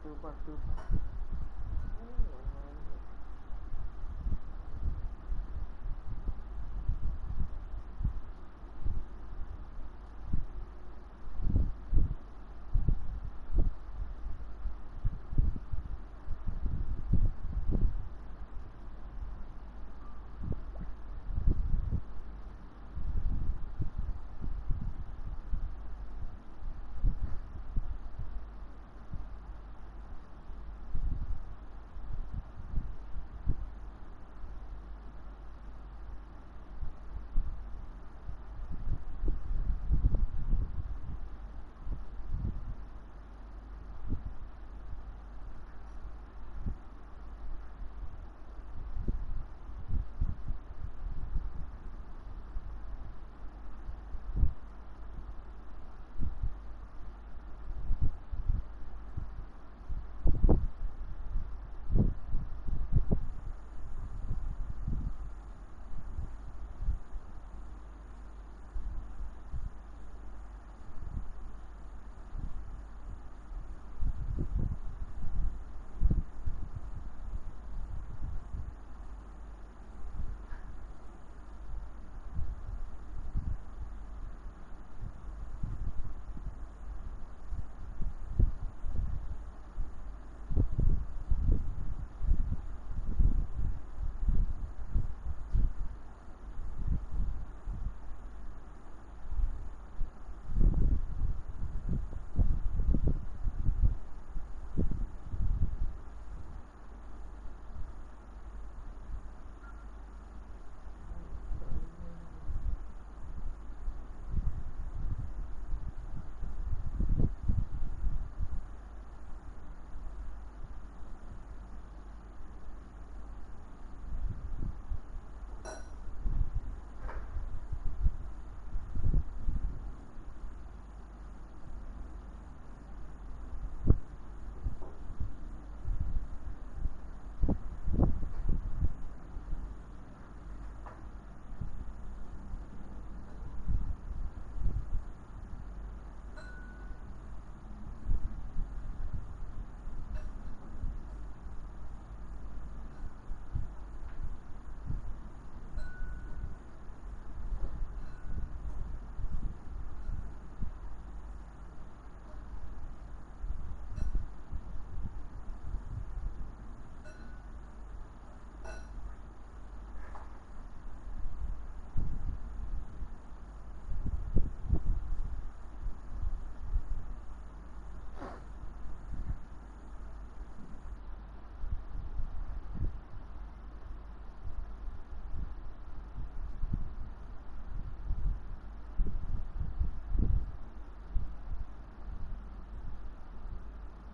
Cuba.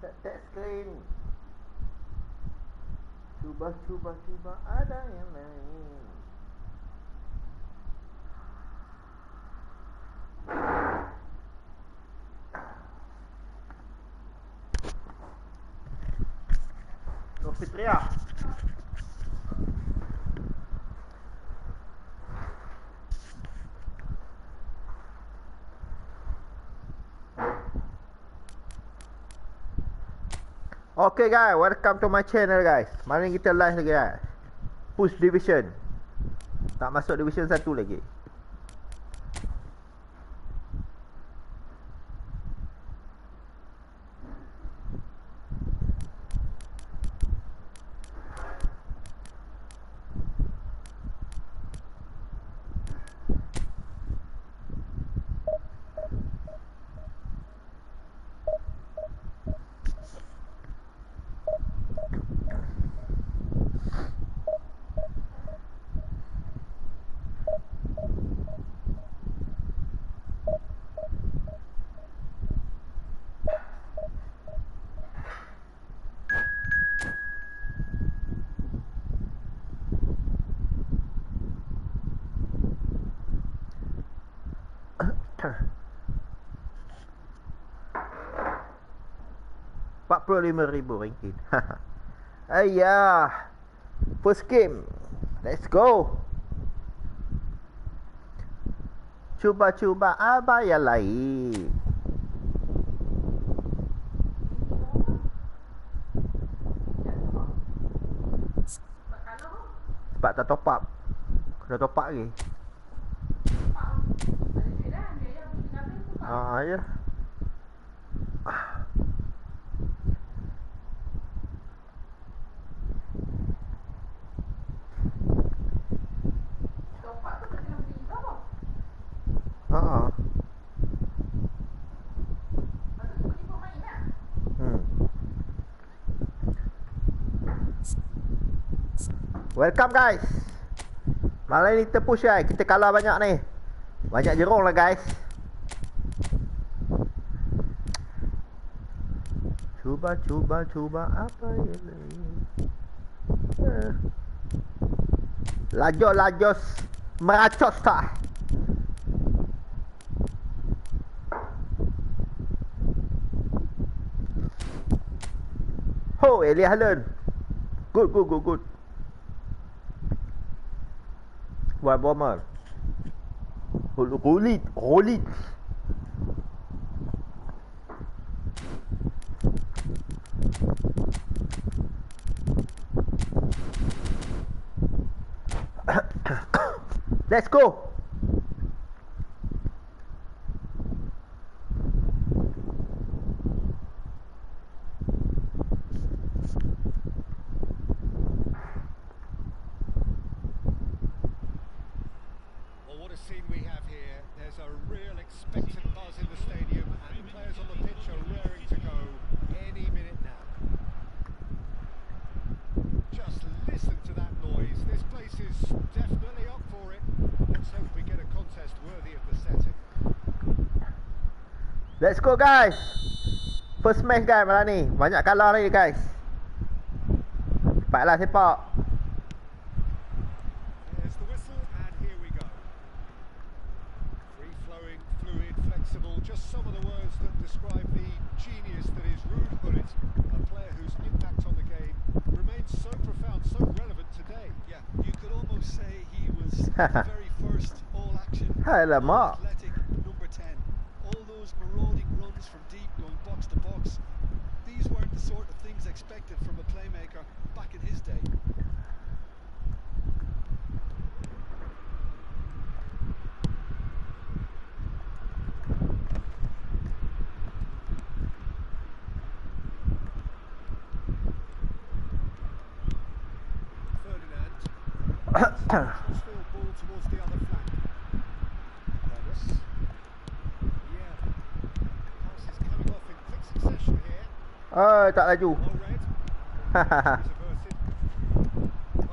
Tak screen. Cuba ada yang lain. Nur Fitria. Okay guys, welcome to my channel guys. Mari kita live lagi guys. Push division. Tak masuk division 1 lagi. RM45,000. Ayah. First game. Let's go. Cuba apa yang lain. Sebab tak top up. Kena top up lagi. Ya. Welcome guys. Malam ni kita push guys. Kita kalah banyak ni. Banyak jerung lah guys. Cuba apa ini? Lajos meracos tak? Ho, Eli Haaland. Good. Buat bomber. Rolit. Let's go. Let's go guys. First match guys malam ni. Banyak kalah lagi guys. Cepatlah sepak. There's the whistle and here we go. Free flowing, fluid, flexible. Just some of the words that describe the genius that is Ruud Gullit, a player whose impact on the game remains so profound, so relevant today. Yeah, you could almost say he was the very first all-action athletic number 10. All those marauding runs from deep going box to box, these weren't the sort of things expected from a playmaker back in his day. Ferdinand. Crossfield ball towards the other flank. Tak laju. Well,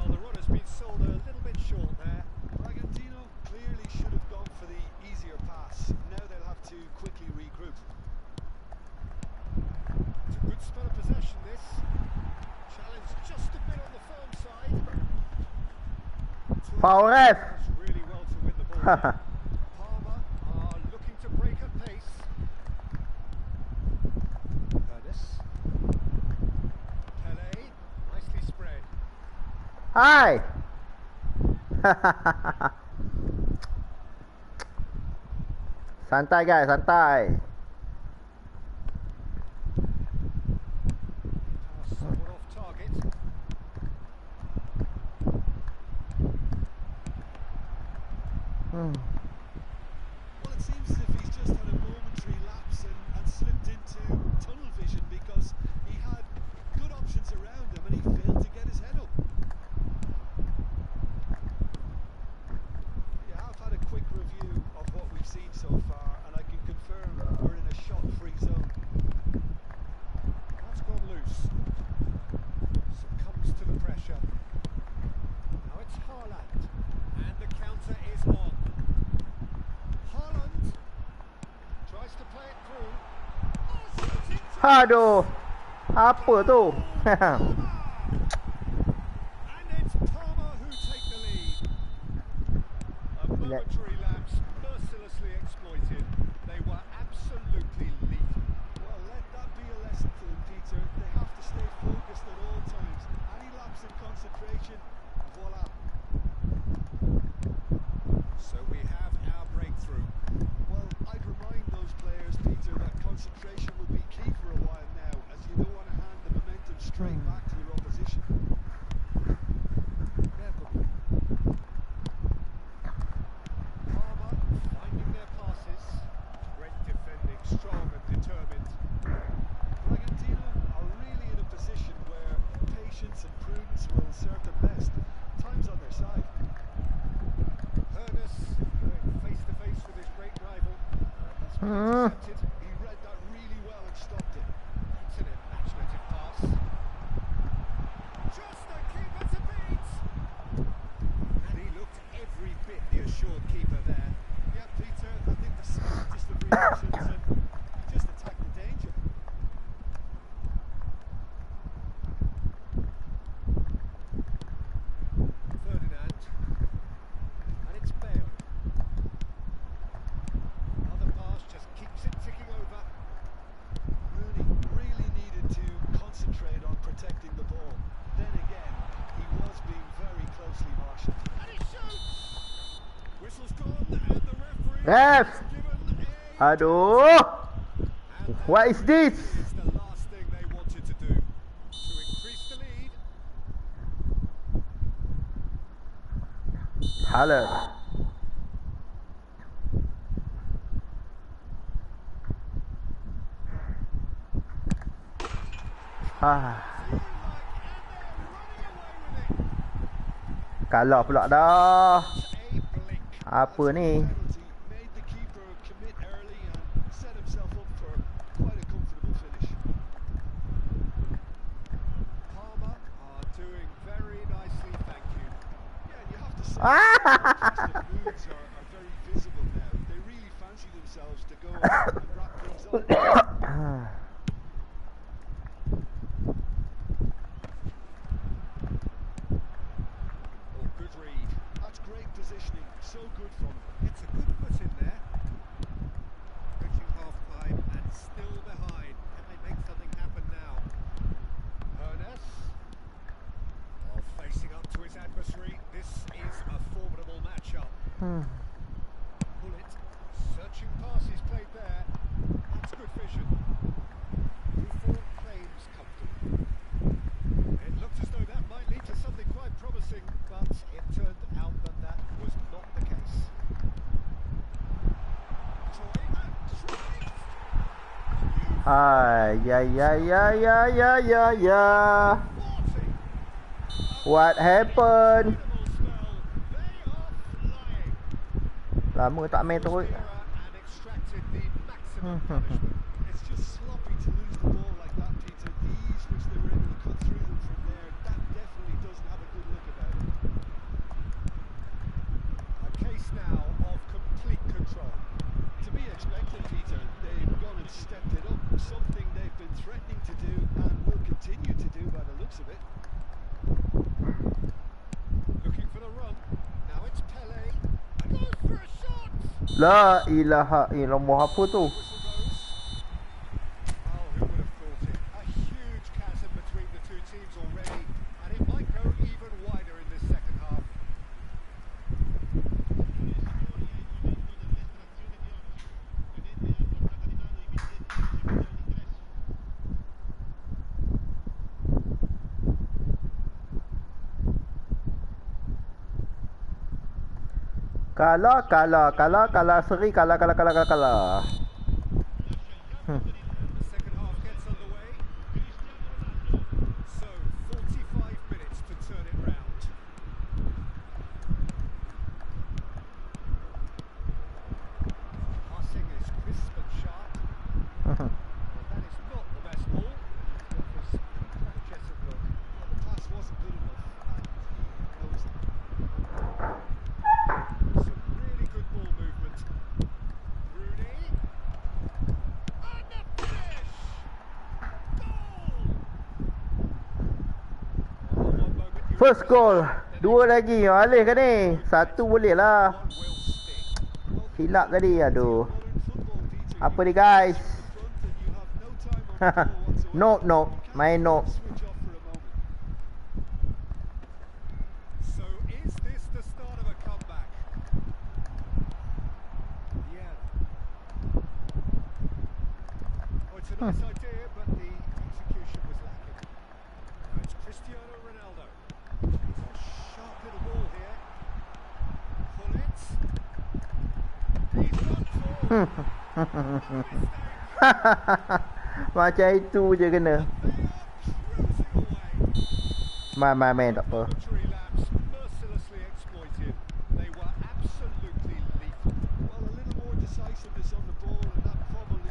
the run has been sold a little bit short there. Bragantino clearly should have gone for the easier pass. Now they'll have to quickly regroup. It's a good spell of possession, this. Challenge just a bit on the firm side. Foul ref. Really well to win the ball. Palmer are looking to break at pace. Hai. Santai guys, santai. Somewhat off target. Well, it seems as if he's just had a momentary lapse and slipped into tunnel vision because he had good options around him and he failed to get his head up. Quick review of what we've seen so far, and I can confirm we're in a shot-free zone. That's gone loose. Succumbs to the pressure. Now it's Haaland, and the counter is on. Haaland tries to play it through. Aduh. Apa tu? And it's Palmer who take the lead. Momentary lapse, mercilessly exploited. They were absolutely lethal. Well, let that be a lesson to them, Peter. They have to stay focused at all times. Any lapse in concentration, voila. So we have our breakthrough. Well, I'd remind those players, Peter, that concentration will be key for a while now, as you don't want to hand the momentum straight back to your opposition. Yeah, but intercepted. He read that really well and stopped it. It's an imaginative pass. Just the keeper to beat. And he looked every bit the assured keeper there. Yeah, Peter, I think the smartest of reactions and just attacked the danger. Ferdinand. And it's Bale. Another pass just keeps it ticking over. Rooney really needed to concentrate on protecting the ball. Then again, he was being very closely marshalled. And he shoots! Whistle's gone and the referee Ref! has given a... Aduh. What is this? It's the last thing they wanted to do. To increase the lead. Hala. Kalah pula dah. Apa ni? Made the keeper commit early and set himself up for quite a comfortable finish. Palmer are doing very nicely, thank you. Yeah, and you have to say the moves are very visible now. They really fancy themselves to go and wrap things up. Oh, good read. That's great positioning. So good from him. It's a good foot in there. Reaching half-time and still behind. Can they make something happen now? Ernest. Oh, facing up to his adversary. This is a formidable matchup. Bullet. Searching passes played there. That's good vision. Buffon claims comfortable. It looked as though that might lead to something quite promising, but it turned out that that was not the case. Yeah. What happened? Lama tak main terus. It's just sloppy to lose the ball like that, Peter. The ease which they were able to cut through them from there, that definitely doesn't have a good look about it. A case now of complete control. To be expected, Peter, they've gone and stepped it up. Something they've been threatening to do and will continue to do by the looks of it. Looking for the run. Now it's Pele. And goes for a shot! La ilaha illallah, apa tu? Whistle goes. Oh, who would have thought it? A huge chasm between the two teams already, and it might go even wider in this second half. Kalah seri, kalah. And the second half gets underway. So, 45 minutes to turn it round. Passing is crisp and sharp. Well, that is not the best ball. It was quite a Jessup look. Well, the pass wasn't good enough, and he knows it. Some really good ball movement. Rooney. And the finish! Goal! Oh, one moment you First were goal. then Dua lagi. Alih ke ni? Satu boleh lah. one will stick. Well, Hilap tadi. Aduh. modern football, Peter, Apa you ni guys? in front and you have no time on the ball whatsoever. No. You can't Main no. switch off for a moment. So is this the start of a comeback? Yeah. Oh, it's a nice idea, but the execution was lacking. Now it's Cristiano Ronaldo. He's a sharp little ball here. Pull it. He's got Macam itu je kena. They are cruising away. Main tak apa. Momentary lapse mercilessly exploited. They were absolutely lethal. Well, a little more decisiveness on the ball, and that probably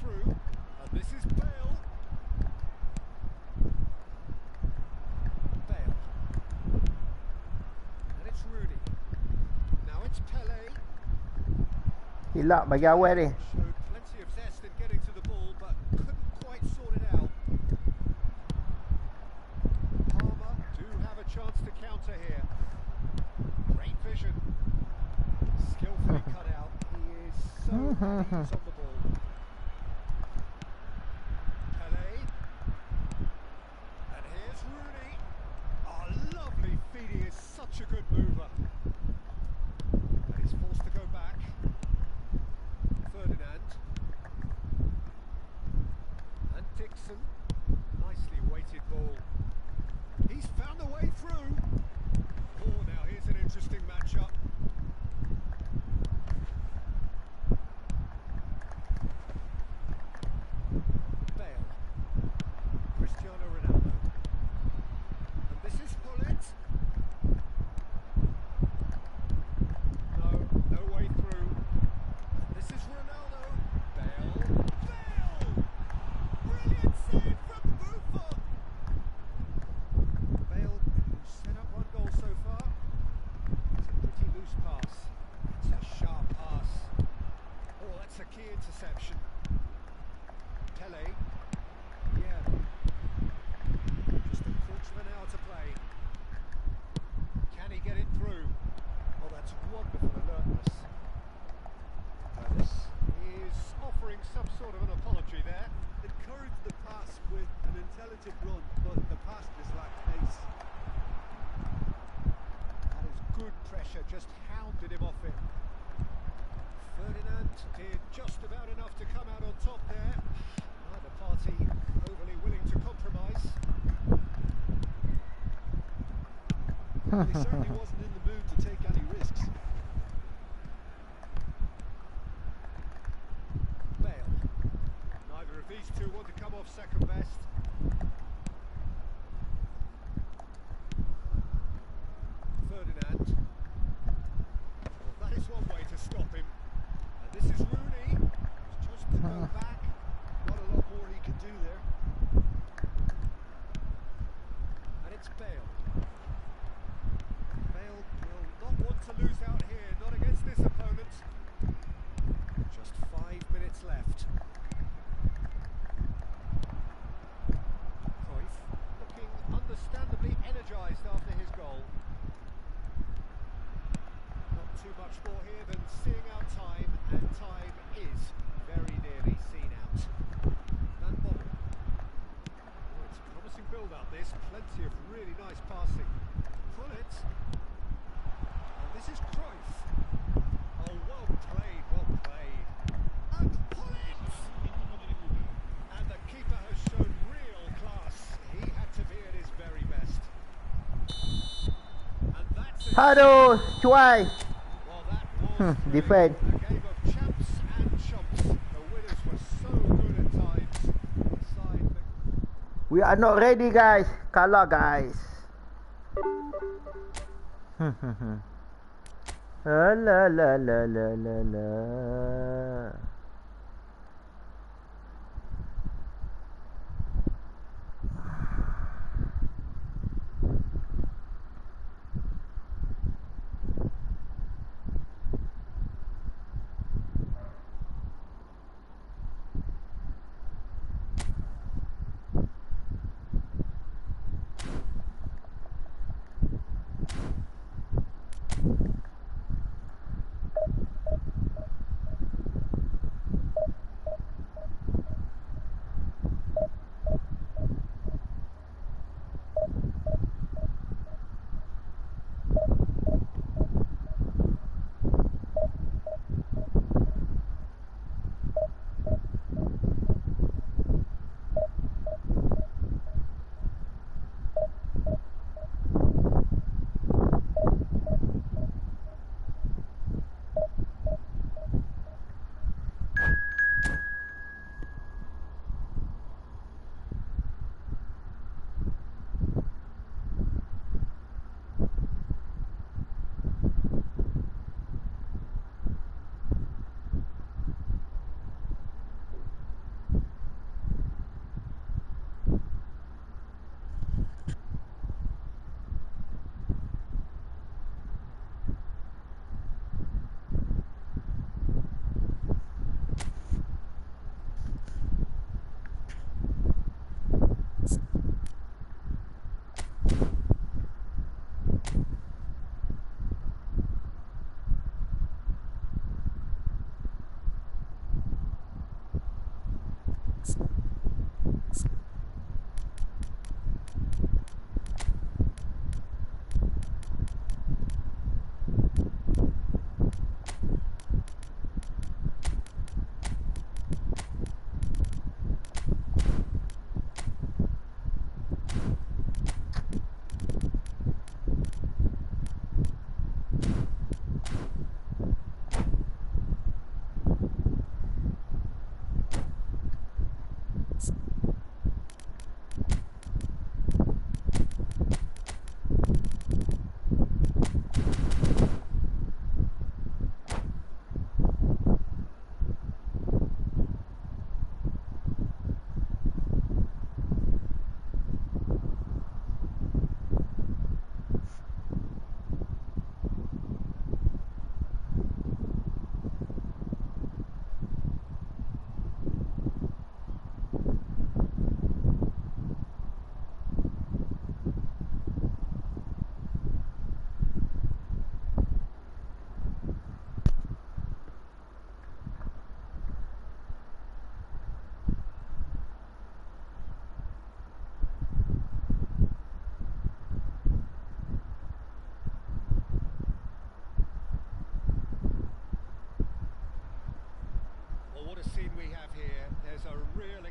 through, and this is Bale. Bale. And it's Rooney. Now it's Pele. Hilap bagi awal ni. Showed plenty of zest in getting to the ball, but couldn't quite sort it out. Palmer do have a chance to counter here. Great vision. Skillfully cut out. He is so at ease on the ball. Pele. And here's Rooney. Oh, lovely feed. He is such a good mover. And he's forced to go back. Ferdinand. And Dixon. Nicely weighted ball. He's found a way through. Oh, now here's an interesting matchup. Bale. Cristiano Ronaldo. And this is Hullet. No way through. And this is Ronaldo. Bale. Bale! Brilliant save from Buffon. Bale, who's set up one goal so far. It's a pretty loose pass. It's a sharp pass. Oh, that's a key interception. Pele. Yeah. Just a quarter of an hour to play. Can he get it through? Oh, that's wonderful alertness. This is offering some sort of an apology there. Encouraged the pass with an intelligent run, but the pass just lacked pace. That is good pressure, just hounded him off it. Ferdinand did just about enough to come out on top there. Neither party overly willing to compromise. Well, he certainly wasn't in the mood to take any risks. Bale. Neither of these two want to come off second best. Ferdinand. Well, that is one way to stop him. And this is Rooney. He's just to go back. Not a lot more he can do there. And it's Bale. Bale will not want to lose out here, not against this opponent. Just 5 minutes left. Cruyff looking understandably energised after his goal. Not too much more here than seeing out time, and time is very nearly seen out. Van Bommel. Oh, it's a promising build-up this, plenty of really nice passing. Hullet. And this is Cruyff. Oh, well played, well played. And Hullet! And the keeper has shown real class. He had to be at his very best. And that's it. Aduh, cuai. Well, that was Defend. a game of champs and chumps. The winners were so good at times. The side that We are not ready, guys. Kalah, guys. La la la la la la.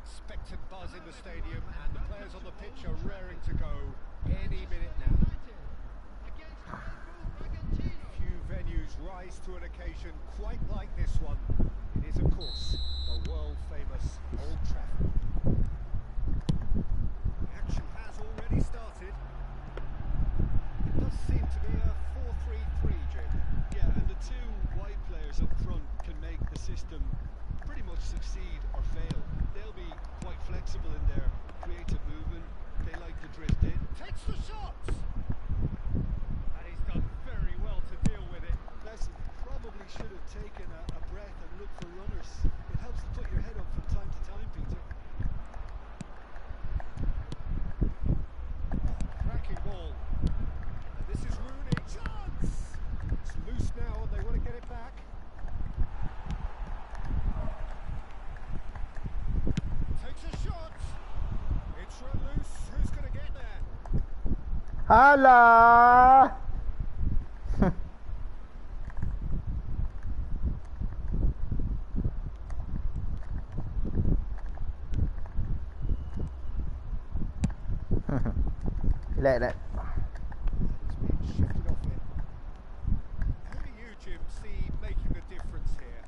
expectant buzz in the stadium, and the players on the pitch are raring to go any minute now. Few venues rise to an occasion quite like this one. It is, of course, the world-famous Old Trafford. The action has already started. It does seem to be a 4-3-3, Jim. Yeah, and the two wide players up front can make the system pretty much succeed or fail. They'll be quite flexible in their creative movement. They like to drift in. Takes the shots! And he's done very well to deal with it. Lesson probably should have taken a breath and looked for runners. It helps to put your head up from time to time, Peter. Cracking ball. And this is Rooney. Chance! It's loose now and they want to get it back. Takes a shot. It's run loose. Who's going to get there? Alah. Like that. It's been shifted off it. Who do you, Jim, see making the difference here?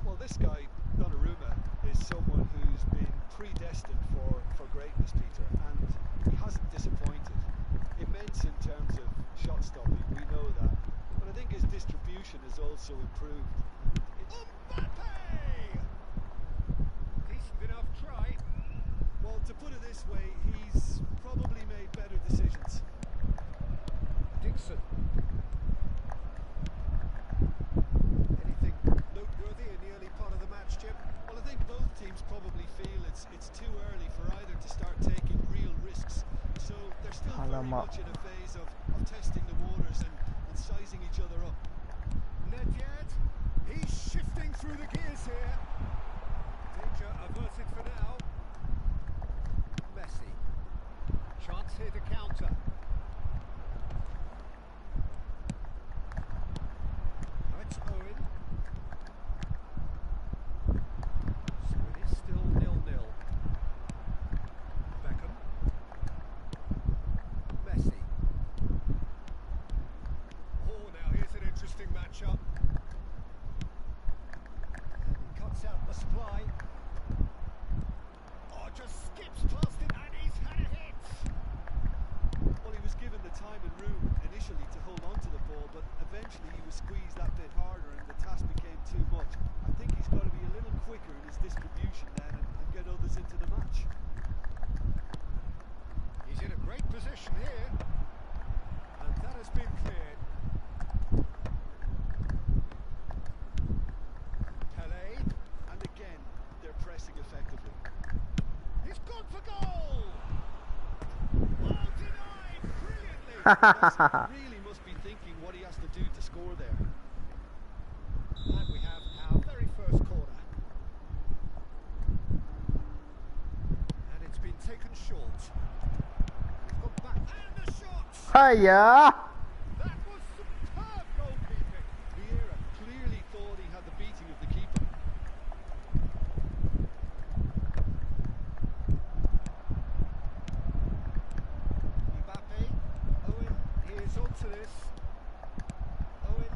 Well, this guy, Donnarumma, is someone who's been predestined for greatness, Peter, and he hasn't disappointed. Immense in terms of shot stopping, we know that, but I think his distribution has also improved. Mbappe! Decent enough try. Well, to put it this way, he's probably made better decisions. Dixon. Anything noteworthy in the early part of the match, Jim? Well, I think both teams probably feel it's too early for either to start taking real risks. So they're still very much in a phase of testing the waters and sizing each other up. Nedved, he's shifting through the gears here. Danger averted for now. Messi. Chance here to counter. Now it's Owen. So it is still 0-0. Beckham. Messi. Oh, now here's an interesting matchup. Cuts out the supply. Oh, just skips past it and he's had a hit. Well, he was given the time and room initially to hold on to the ball, but eventually he was squeezed that bit harder and the task became too much. I think he's got to be a little quicker in his distribution then and get others into the match. He's in a great position here. And that has been cleared. Pele. And again, they're pressing effectively. He's gone for goal! Oh, denied brilliantly! He really must be thinking what he has to do to score there. And we have our very first corner. taken short. He's gone back and the shot. Hiya! That was superb goalkeeping. Vieira clearly thought he had the beating of the keeper. Mbappe, Owen, he is onto this. Owen,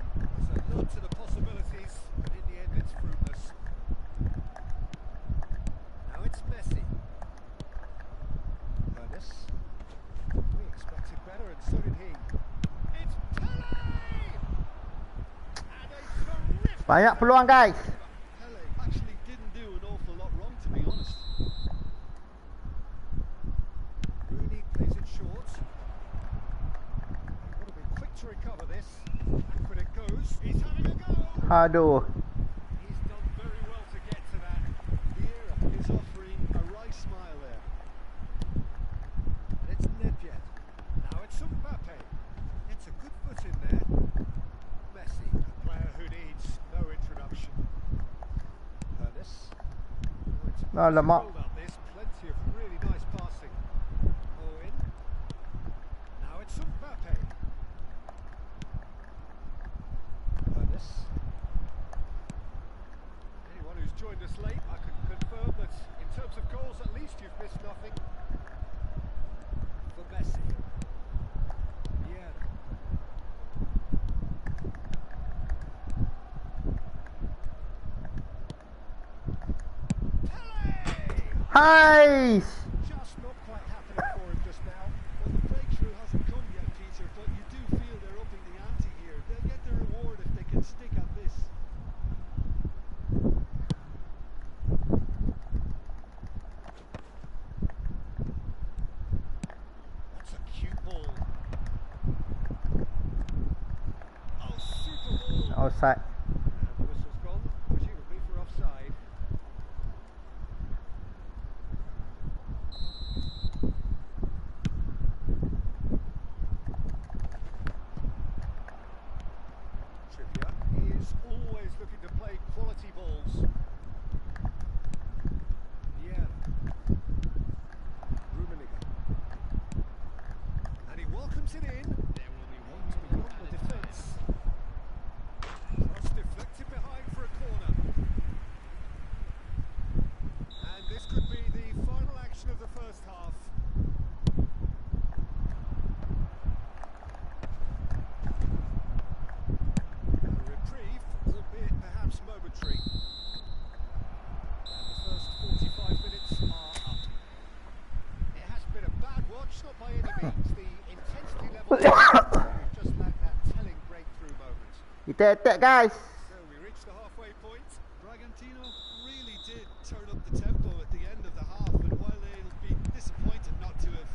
there's a lot to the possibilities, but in the end it's fruitless. Now it's Messi. Ernest. We expected better, and so did he. It's Pele! And a terrific... Banyak peluang, guys. Pele actually didn't do an awful lot wrong, to be honest. Rooney plays it short. He would have been quick to recover this. Backward it goes. He's having a go. Aduh. He's done very well to get to that. Vieira is offering a wry smile there. And it's Nedved. Now it's Mbappe. It's a good foot in there. Messi, a player who needs no introduction. Ernest. Alamak. Up this. Plenty of really nice passing. Owen. Now it's Mbappe. Ernest. Anyone who's joined us late, I can confirm that in terms of goals, at least you've missed nothing. For Messi. Yeah. Hai! Just not quite happening for him just now. Well, the breakthrough hasn't come yet, Peter, but you do feel they're upping the ante here. They'll get the reward if they can stick at this. That's a cute ball. Oh, super ball. Offside. And the whistle's gone, presumably for offside. Trippier, he is always looking to play quality balls. Yeah. Rummenigge. And he welcomes it in. There will be one beyond the defence. Cross deflected behind for a corner. And this could be the final action of the first half. A reprieve, albeit perhaps momentary. And the first 45 minutes are up. It has been a bad watch, not by any means. The intensity level just lacked that telling breakthrough moment. Kita attack, guys. So we reach the halfway point. Bragantino really did turn up the tempo at the end of the half, and while they'll be disappointed not to have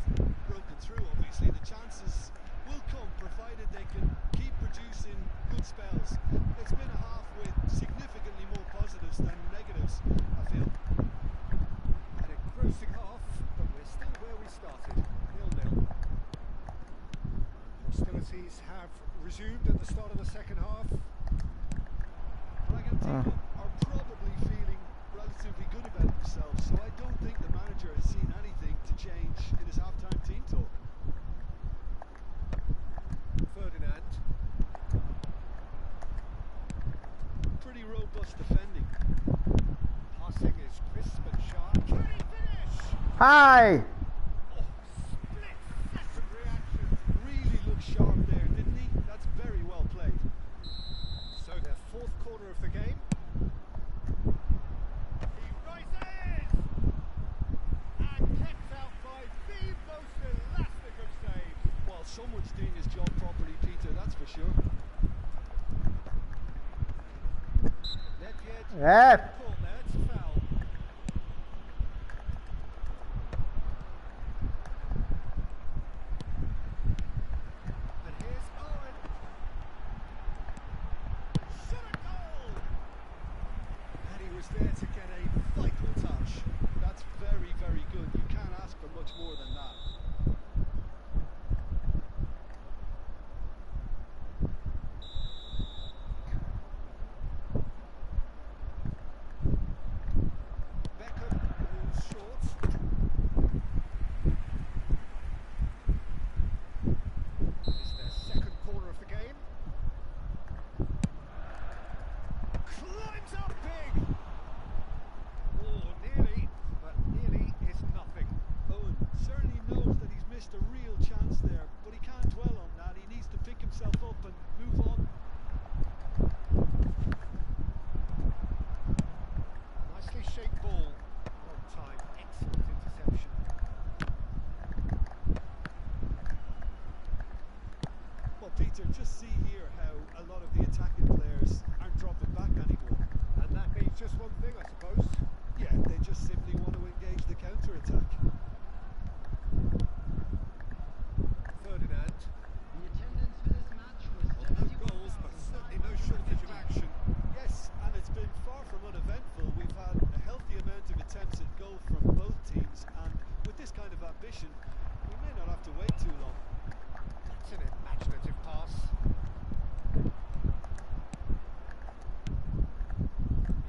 broken through, obviously, the chances will come, provided they can keep producing good spells. It's been a half with significantly more positives than negatives, I feel. An engrossing half, but we're still where we started, 0-0. Hostilities have resumed at the start of the second half. Bragantino are probably feeling relatively good about themselves, so I don't think the manager has seen anything to change in his half-time team talk. Ferdinand. Pretty robust defending. Passing is crisp and sharp. Can he finish? Hai! Oh, split-second reaction. Really looked sharp there, didn't he? That's very well played. So their fourth corner of the game. He rises! And kept out by the most elastic of saves. Well, someone's doing his job properly, Peter, that's for sure. Nedved. Ref. Caught there, it's a foul. And here's Owen. Shot a goal! And he was there to get a vital touch. That's very, very good. You can't ask for much more than that. Beckham, who's short. just see here how a lot of the attacking players aren't dropping back anymore. And that means just one thing, I suppose. Yeah, they just simply want to engage the counter-attack. Ferdinand. The attendance for this match was Well, no goals, but certainly no shortage of action. Yes, and it's been far from uneventful. We've had a healthy amount of attempts at goal from both teams, and with this kind of ambition, we may not have to wait too long. That's an imaginative pass.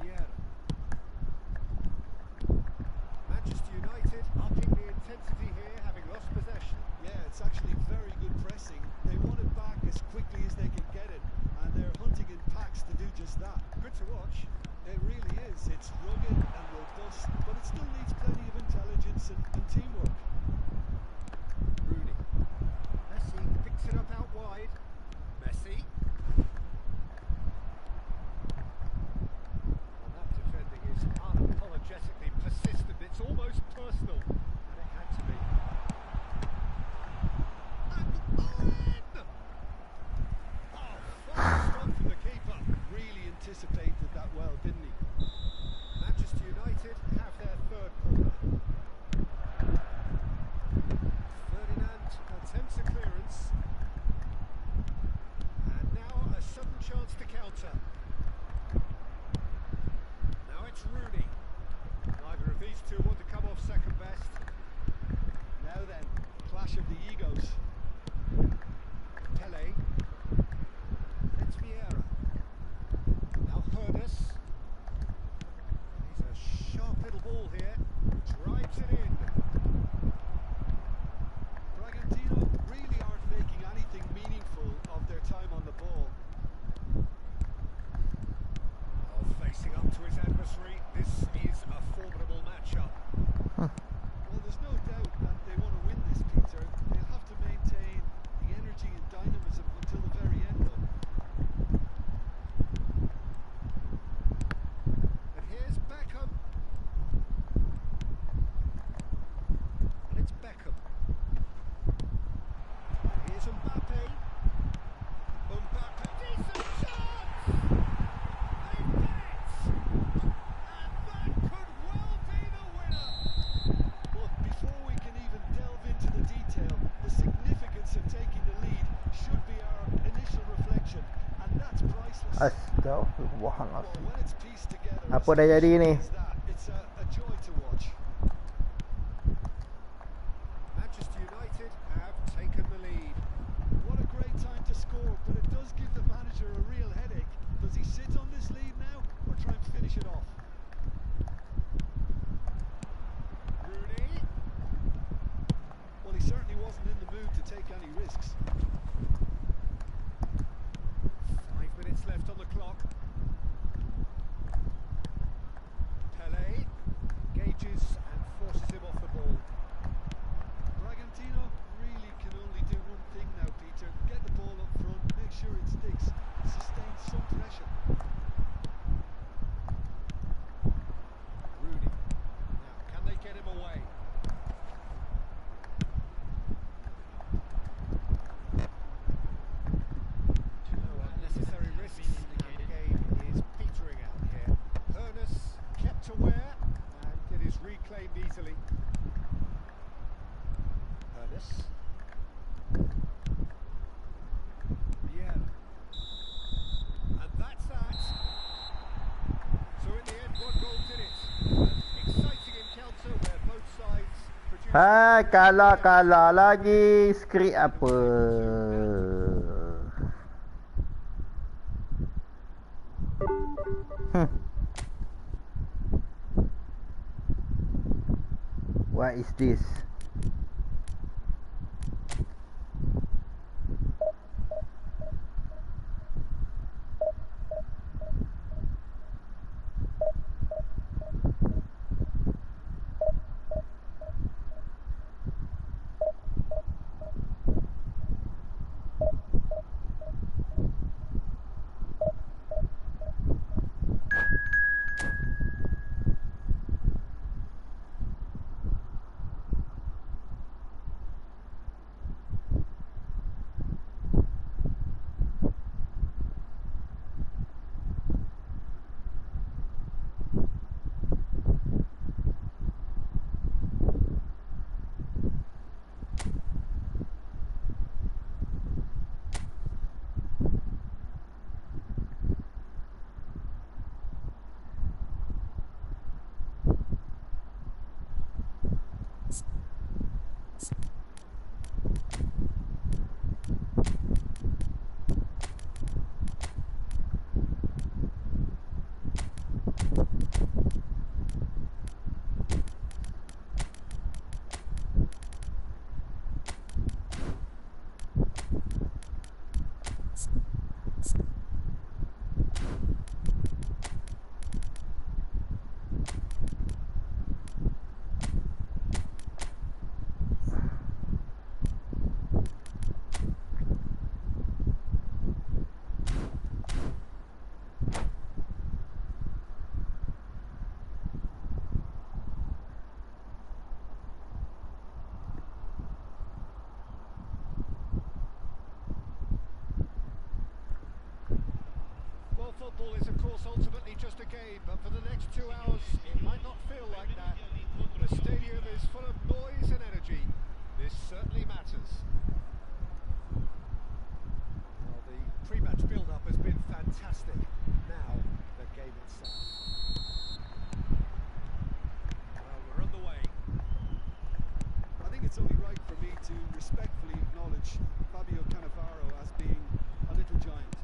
Vieira. Manchester United upping the intensity here, having lost possession. Yeah, it's actually very good pressing. They want it back as quickly as they can get it, and they're hunting in packs to do just that. Good to watch. It really is. It's rugged and robust, but it still needs plenty of intelligence and teamwork. Rooney. Messi picks it up out wide. Messi. And that defending is unapologetically persistent. It's almost personal. And it had to be. And in! Oh, fine stop from the keeper. Really anticipated that well, didn't he? Manchester United have their third corner. Ferdinand attempts a clearance. And now a sudden chance to counter. Now it's Rooney. Neither of these two want to come off second best. Now then, clash of the egos. Pele. It's Vieira. Now Hernus. He's a sharp little ball here. Drives it in. Bragantino really aren't making anything meaningful of their time on the ball. Oh, facing up to his adversary. This is a formidable matchup. Well, there's no doubt that they want to win this, Peter. They'll have to maintain the energy and dynamism until the very end, though. And here's Beckham. And it's Beckham. And here's Mbappe. Mbappe, decent chance! They've done it! And that could well be the winner! But before we can even delve into the detail, the significance of taking the lead should be our initial reflection, and that's priceless. Well, Astagfirullahaladzim. when it's pieced together Apa as dah jadi ni? as that, it's a joy to watch. Manchester United have taken the lead. What a great time to score, but it does give the manager a real headache. Does he sit on this lead now, or try and finish it off? Rooney. Well, he certainly wasn't in the mood to take any risks. 5 minutes left on the clock. Pele engages and forces him off the ball. Bragantino really can only do one thing now, Peter. Get the ball up front, make sure it sticks, sustain some pressure. Rooney. Now, can they get him away? No unnecessary risks, and the game is petering out here. Hernus kept aware, and it is reclaimed easily. Hernus. Vieira. And that's that. So in the end, one goal did it. An exciting encounter where both sides produced... Hai, kalah lagi. Skrip apa? What is this? Football is, of course, ultimately just a game, but for the next 2 hours, it might not feel like that. The stadium is full of noise and energy. This certainly matters. Well, the pre-match build-up has been fantastic. Now, the game itself. Well, we're underway. I think it's only right for me to respectfully acknowledge Fabio Cannavaro as being a little giant.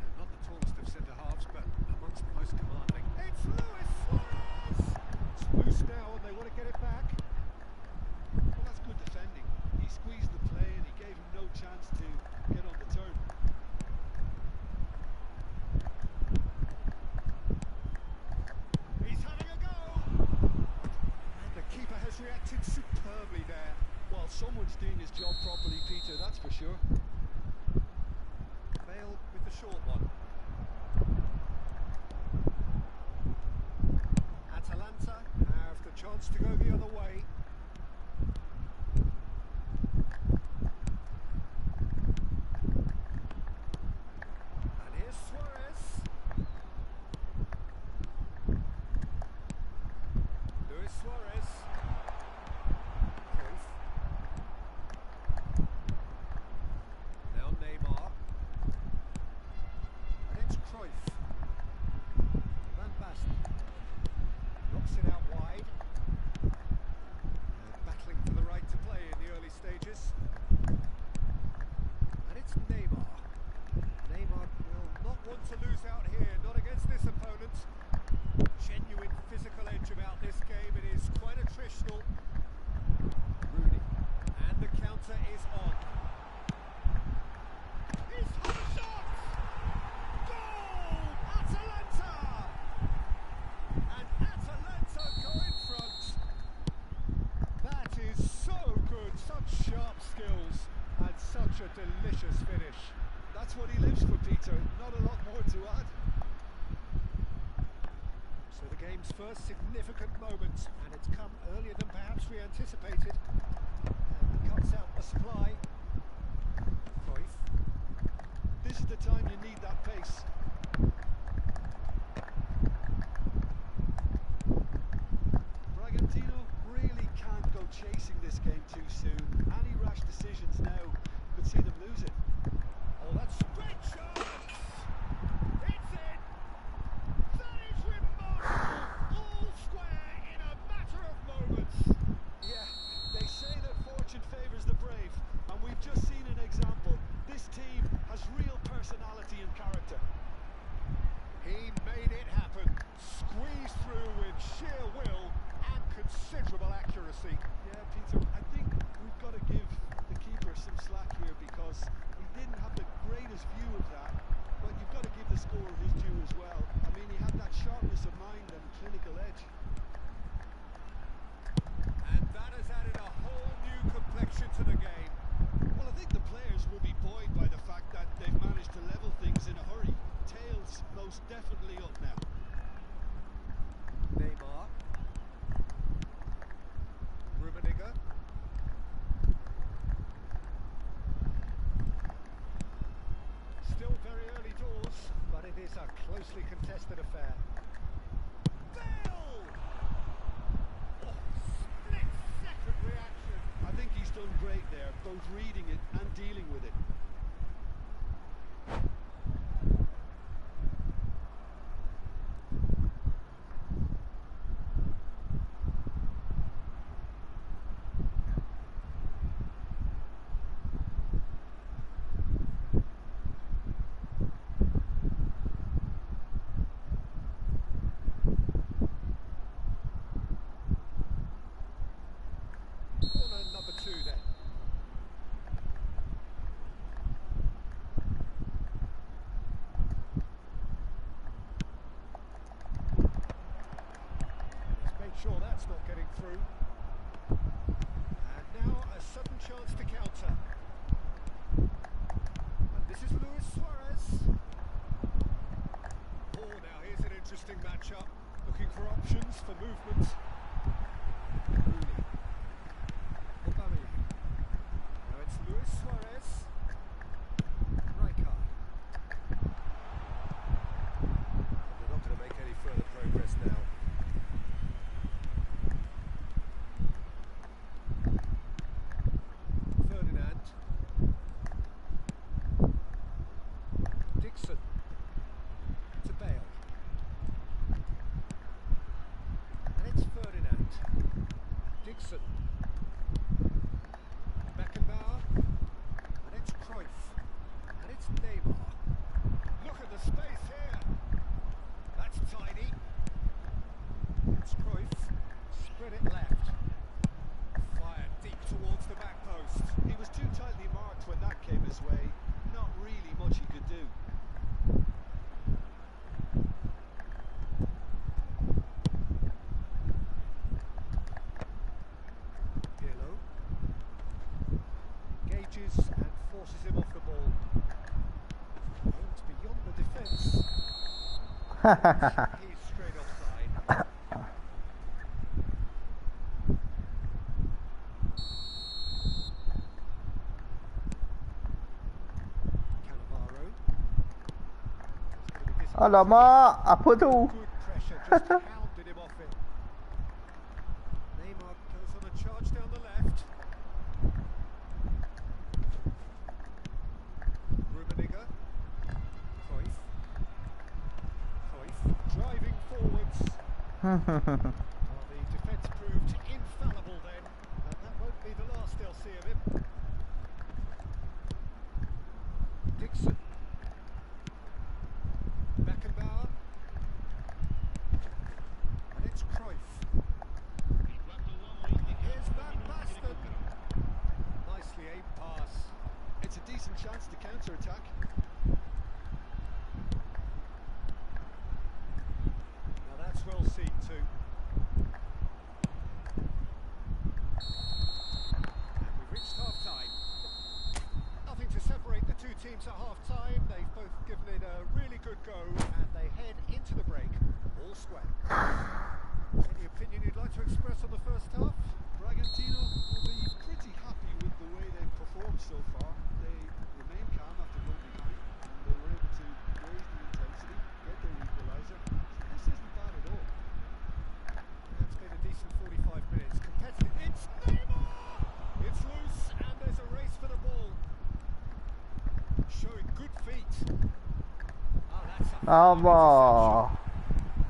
Yeah, not the tallest of centre-halves, but amongst the most commanding. It's Luis Suarez! It's loose now, and they want to get it back. Well, that's good defending. He squeezed the play and he gave him no chance to get on the turn. He's having a go! And the keeper has reacted superbly there. Well, someone's doing his job properly, Peter, that's for sure. Bale with the short one. Atalanta have the chance to go the other way. And here's Suarez. Luis Suarez. Cruyff. Now Neymar. And it's Cruyff. Van Basten. Knocks it out wide. Battling for the right to play in the early stages. And it's Neymar. Neymar will not want to lose out here, not against this opponent. Genuine physical edge about this game. It is quite attritional. Rooney. And the counter is on. He's hot shot! Goal! Atalanta! And Atalanta go in front. That is so good. Such sharp skills and such a delicious finish. That's what he lives for, Peter. Not a lot more to add. So the game's first significant moment, and it's come earlier than perhaps we anticipated. And he cuts out the supply. Cruyff. This is the time you need that pace. Bragantino really can't go chasing this game too soon. Any rash decisions now could see them lose it. Oh, that's a great shot! It's in! That is remarkable! All square in a matter of moments. Yeah, they say that fortune favours the brave, and we've just seen an example. This team has real personality and character. He made it happen. Squeezed through with sheer will and considerable accuracy. Yeah, Peter, I think we've got to give the keeper some slack here because he didn't have the greatest view of that, but you've got to give the scorer his due as well. I mean, he had that sharpness of mind and clinical edge. And that has added a whole new complexion to the game. Well, I think the players will be buoyed by the fact that they've managed to level things in a hurry. Tails most definitely up now. Neymar. Rummenigge. Still very early doors, but it is a closely contested affair. Bale! Oh, split-second reaction. I think he's done great there, both reading it and dealing with it. Corner number 2 then. Let's make sure that's not getting through. And now a sudden chance to counter. And this is Luis Suarez. Oh, now here's an interesting matchup. Looking for options for movement. Rooney. Aubameyang. Now it's Luis Suarez. Rijkaard. forces him off the ball. Aims beyond the defence. He's straight offside. Cannavaro. Alamak, apa tu? Good pressure, just hounded him off it. Neymar goes on a charge down the left. Rummenigge. Cruyff. Driving forwards. Well, the defence proved infallible then, and that won't be the last they'll see of him. Dixon. Beckenbauer. And it's Cruyff. Here's Van Basten. Nicely aimed pass. It's a decent chance to counter-attack. Now that's well seen too. And we've reached half-time. Nothing to separate the two teams at half-time. They've both given it a really good go, and they head into the break all square. Any opinion you'd like to express on the first half? Bragantino will be pretty happy with the way they've performed so far. They remain calm after going behind, and they were able to raise the intensity, get their equaliser. So this isn't bad at all. It's been a decent 45 minutes. Competitive. It's Neymar! It's loose, and there's a race for the ball. Showing good feet. Oh, that's a Allah.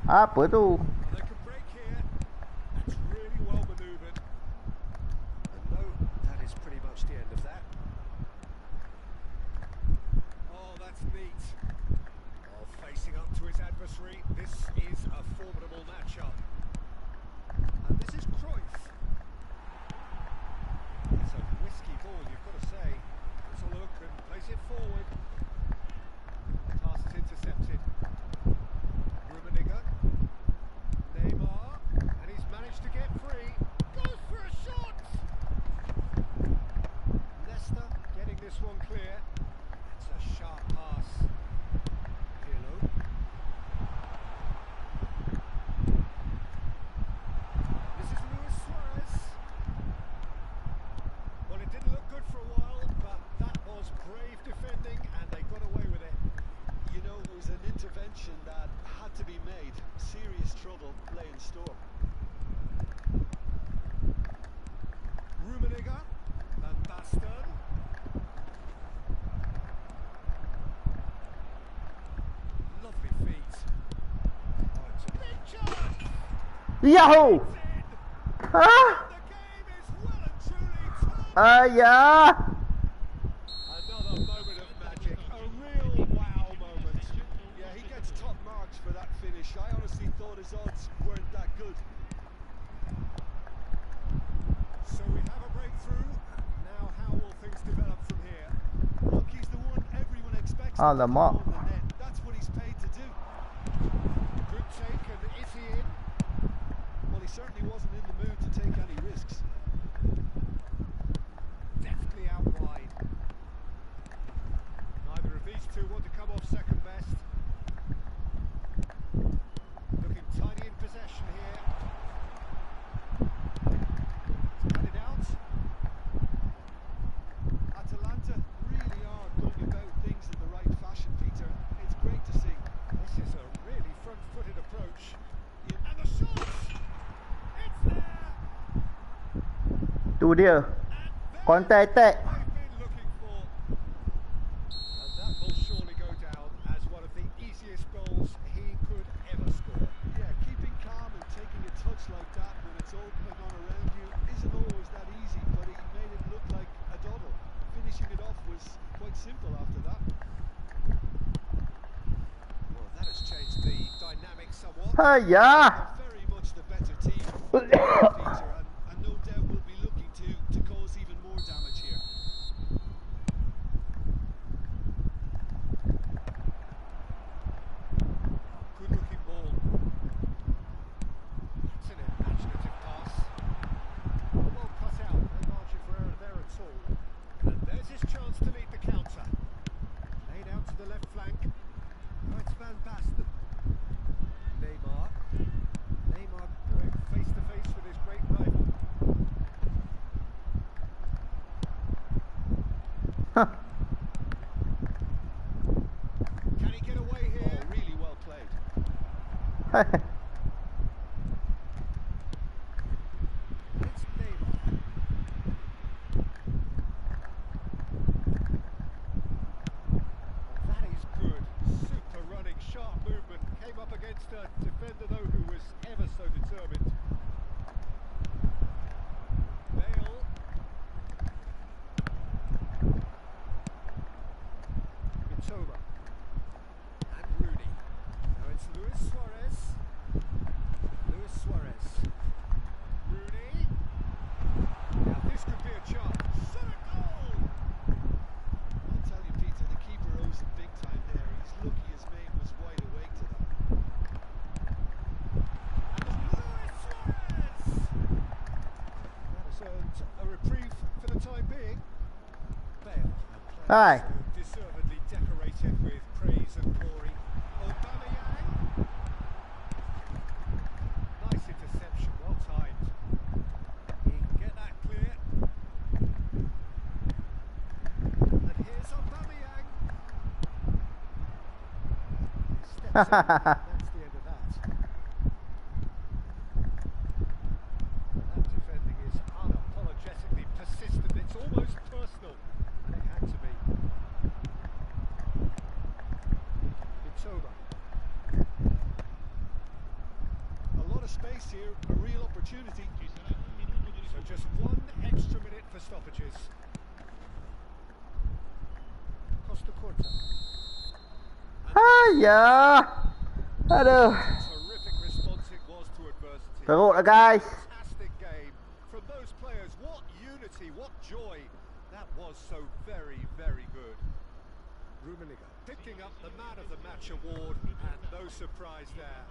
Apa tu? They can break here. That's really well manoeuvred. And no, that is pretty much the end of that. Oh, that's neat. Oh, facing up to his adversary. This is a formidable matchup. And this is Cruyff. It's a risky ball, you've got to say. It's a look and plays it forward. Pass is intercepted. Rummenigge. Neymar. And he's managed to get free. Goes for a shot! Leicester getting this one clear. It's a sharp pass. Pirlo. This is Luis Suarez. Well, it didn't look good for a while, but that was brave defending, and they got away with it. You know, it was an intervention that had to be made. Serious trouble lay in store. Rummenigge. Van Basten. Lovely feet. Oh, it's a big chance. Yahoo! It's in. Ah! The game is well and truly turned. Ayah! Another moment of magic, a real wow moment. Yeah, he gets top marks for that finish. I honestly thought his odds weren't that good. So we have a breakthrough. Now how will things develop from here? Look, he's the one everyone expects to Alamak. put the ball in the net. That's what he's paid to do. Good take, and is he in? Well, he certainly wasn't in the mood to take any risks. Deftly out wide. Neither of these two want to come off second best. Looking tidy in possession here. Headed out. Atalanta really are going about things in the right fashion, Peter. It's great to see. This is a really front-footed approach. And the shot! It's there! Tu dia. Counter attack. They've been looking for. And that will surely go down as one of the easiest goals he could ever score. Yeah, keeping calm and taking a touch like that when it's opening on around you isn't always that easy, but he made it look like a doddle. Finishing it off was quite simple after that. Well, that has changed the dynamic somewhat. Ayah! They're very much the better team, Peter, and no doubt will be looking to cause even more damage here. Good looking ball. It's an imaginative pass. Well cut out, no margin for error there at all. And there's his chance to lead the It's Neymar. That is good. Super running, sharp movement. Came up against a defender though who was ever so determined. Bale. Mitoma. And Rooney. Now it's Luis Suarez. Luis Suarez. Rooney. Now this could be a chance. Shot a goal! I'll tell you, Peter, the keeper owes him big time there. He's lucky his mate was wide awake to that. And Luis Suarez! That has earned a reprieve for the time being. Bale. a Aye. player so deservedly decorated with praise and glory. Aubameyang. Nice interception, well timed. He can get that clear. And here's Aubameyang. He steps in, that's the end of that. That defending is unapologetically persistent. It's almost personal, and it had to be. Mitoma. A lot of space here, a real opportunity. So just one extra minute for stoppages. Costa Curta. Ayah. Aduh. Terrific response it was to adversity. Teruk lah guys. Fantastic game from those players. What unity, what joy. That was so very, very good. Rummenigge picking up the Man of the Match award, and no surprise there.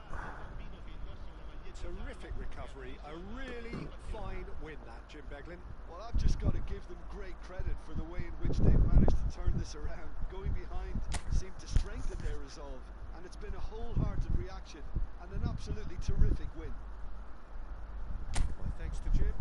Terrific recovery, a really fine win that, Jim Beglin. Well, I've just got to give them great credit for the way in which they've managed to turn this around. Going behind seemed to strengthen their resolve, and it's been a wholehearted reaction and an absolutely terrific win. Well, thanks to Jim.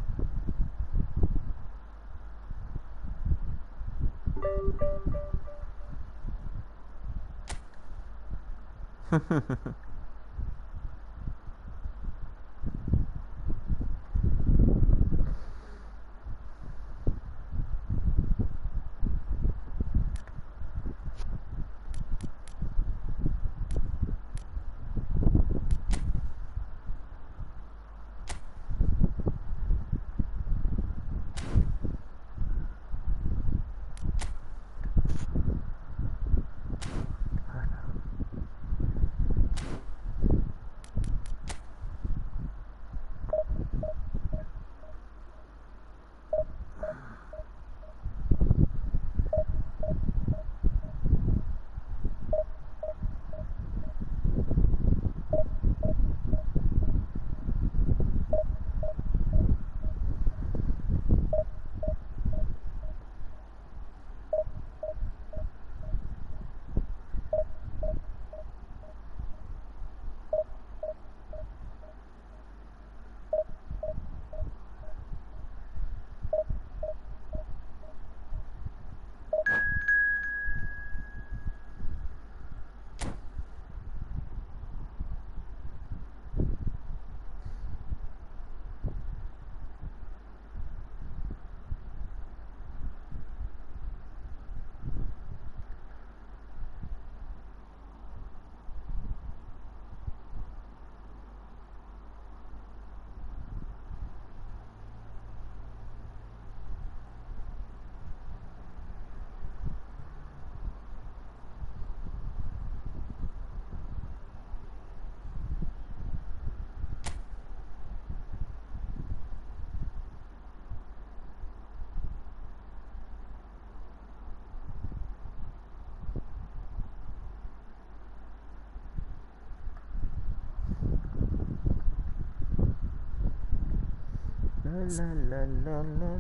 La la la la la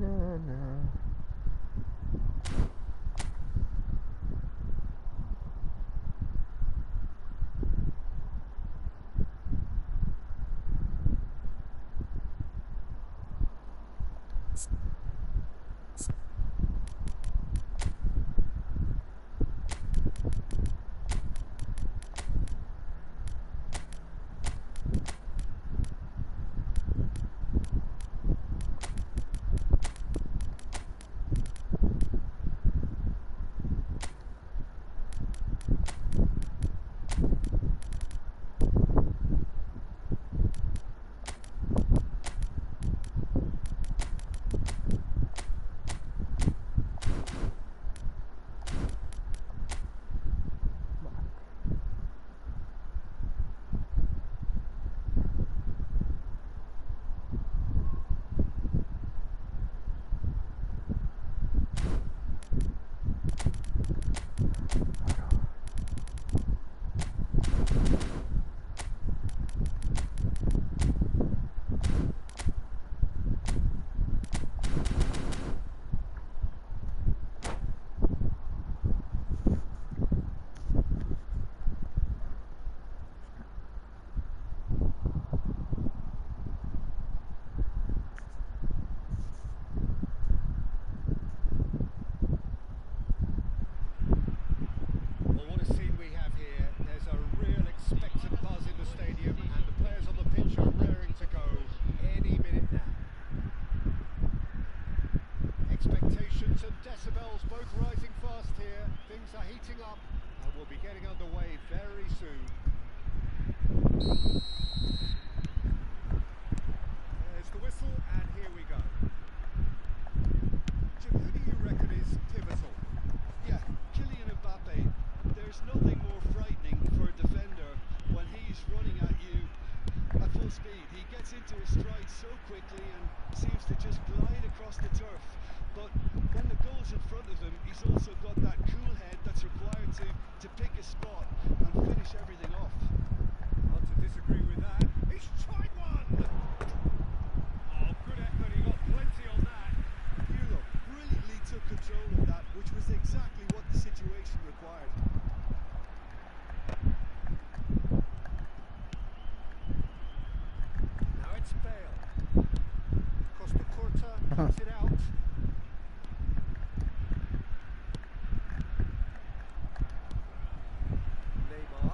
la la. both rising fast here. Things are heating up and we'll be getting underway very soon. There's the whistle and here we go. Jim, who do you reckon is pivotal? Yeah, Kylian Mbappe. There's nothing more frightening for a defender when he's running at you at full speed. He gets into his stride so quickly and seems to just glide across the turf. But when the goal's in front of him, he's also got that cool head that's required to pick a spot and finish everything off. Hard to disagree with that. He's tried one! Oh, good effort. He got plenty on that. Pirlo brilliantly took control of that, which was exactly what the situation required. Now it's Bale. Costa Curta cuts it out. Neymar.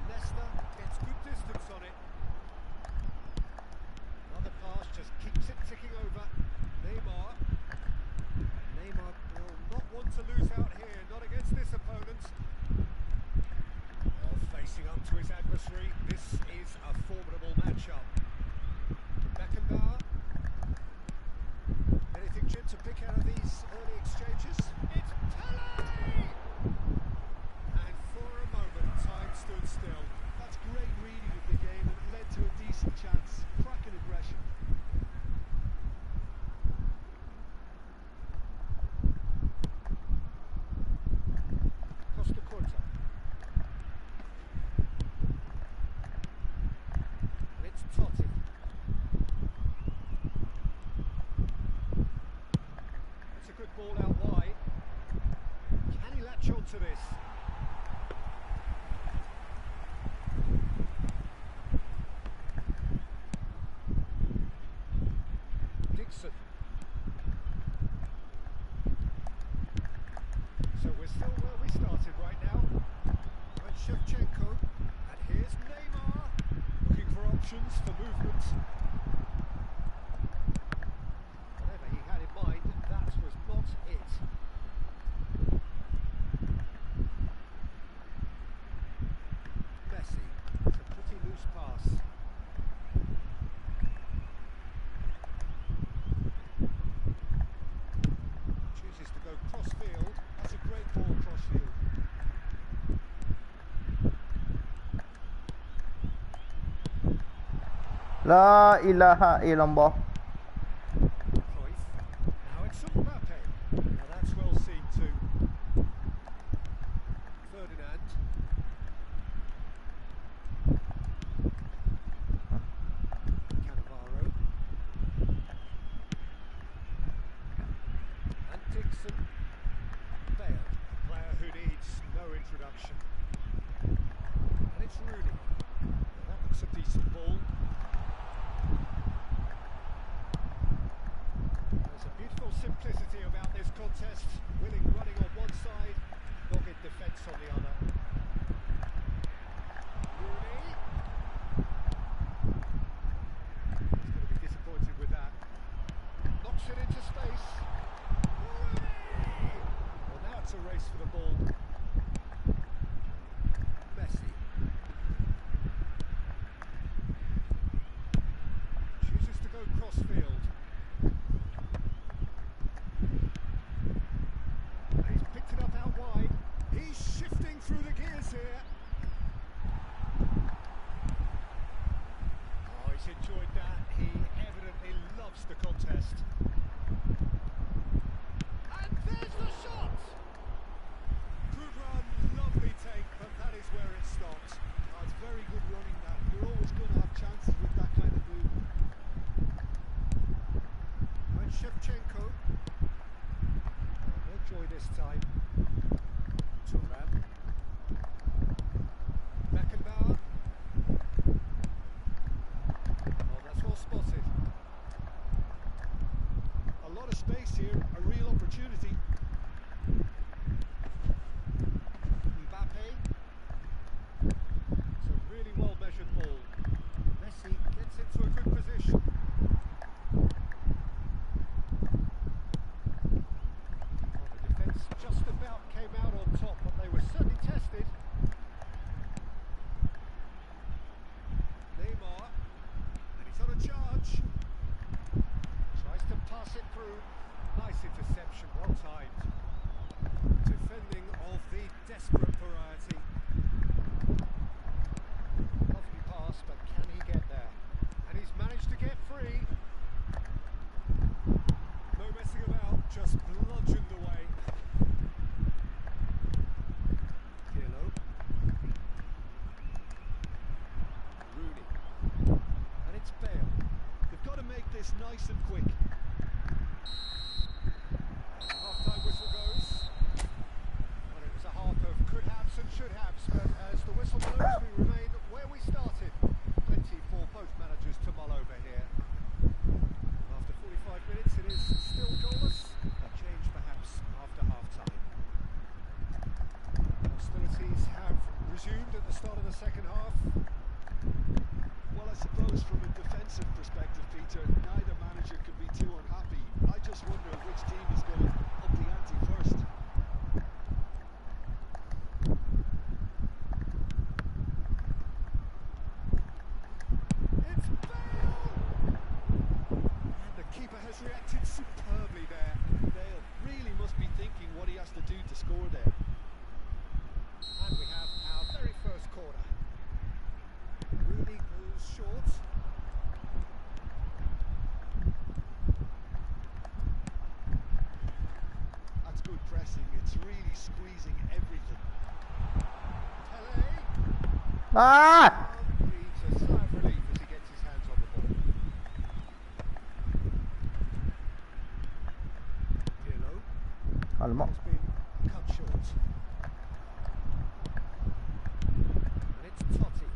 Leicester gets good distance on it. Another pass just keeps it ticking over. Neymar. Neymar will not want to lose out here, not against this opponent. Oh, facing up to his adversary. This is a formidable matchup. Beckenbauer. Anything, Jim, to pick out of these early exchanges? It's Pele! And for a moment, time stood still. That's great reading of the game and it led to a decent chance. Cracking aggression. Costa Curta. And it's Totti. That's a good ball out wide. Can he latch on to this? Dixon. So we're still where we started right now. And Shevchenko. And here's Neymar. Looking for options for movement. Whatever he had in mind, that was not it. Messi. It's a pretty loose pass. Chooses to go cross-field. That's a great ball cross field. La ilaha illallah. Cruyff. Now it's Mbappe. Now that's well seen too. Ferdinand. Cannavaro. And Dixon. Bale, a player who needs no introduction. And it's Rooney. Now that looks a decent ball. There's a beautiful simplicity about this contest. Willing running on one side, dogged defence on the other. Rooney. He's going to be disappointed with that. Knocks it into space. Rooney! Well, now it's a race for the ball. Messi. Chooses to go cross-field. He's picked it up out wide. He's shifting this nice and quick. Half-time whistle goes. Well, it was a half of could haves and should haves, but as the whistle blows, we remain where we started. Plenty for both managers to mull over here. After 45 minutes, it is still goalless. A change perhaps after half-time. Hostilities have resumed at the start of the second half. Well, I suppose from a defensive perspective, Peter, neither manager can be too unhappy. I just wonder which team is going to up the ante first. It's Bale! And the keeper has reacted superbly there. Bale really must be thinking what he has to do to score there. And we have our very first corner. Rooney goes short. That's good pressing. It's really squeezing everything. Pele Ah! breathes a sigh of relief as he gets his hands on the ball. Pirlo Alamak. has been cut short. And it's Totti.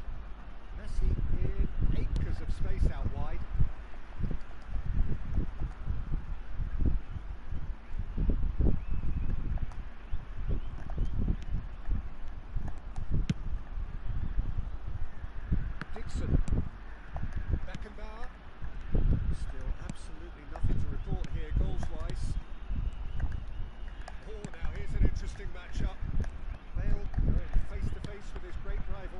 Messi in acres of space out wide. Dixon. Beckenbauer. Still absolutely nothing to report here goals-wise. Oh, now here's an interesting matchup. Bale going face-to-face with his great rival.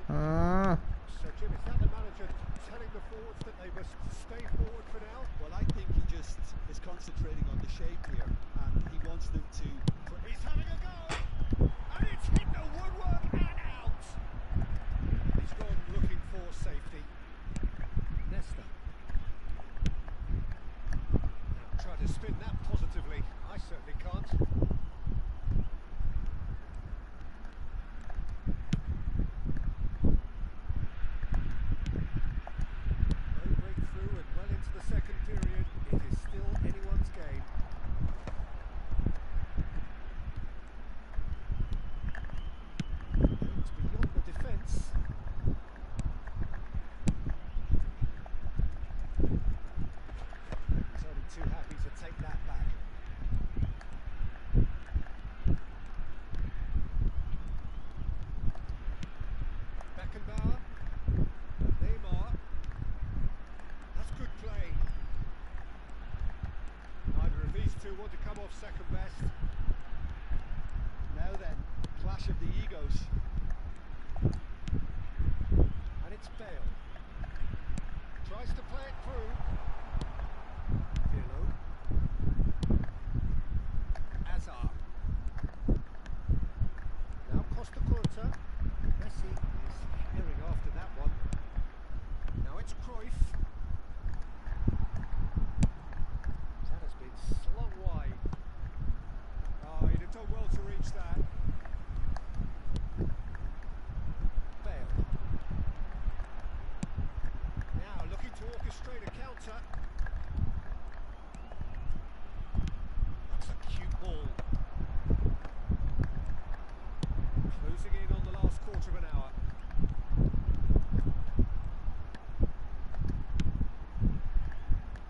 So, Jim, is that the manager telling the forwards that they must stay forward for now? Well, I think he just is concentrating on the shape here, and he wants them to... He's having a go! And it's hit the woodwork and out! He's gone looking for safety. Nesta. Now, try to spin that positively. I certainly can't. No breakthrough and well into the second period. It is still anyone's game. It's beyond the defence. He's only too happy to take that back. Beckenbauer. Neymar. That's good play. Neither of these two want to come off second best. Now then, clash of the egos. And it's Bale. Tries to play it through. Pirlo. Hazard. Now Costa Curta. Messi is hearing after that one. Now it's Cruyff. That has been slung wide. Oh, he'd have done well to reach that. Bale. Now looking to orchestrate a counter. That's a cute ball. Closing in on the last quarter of an hour.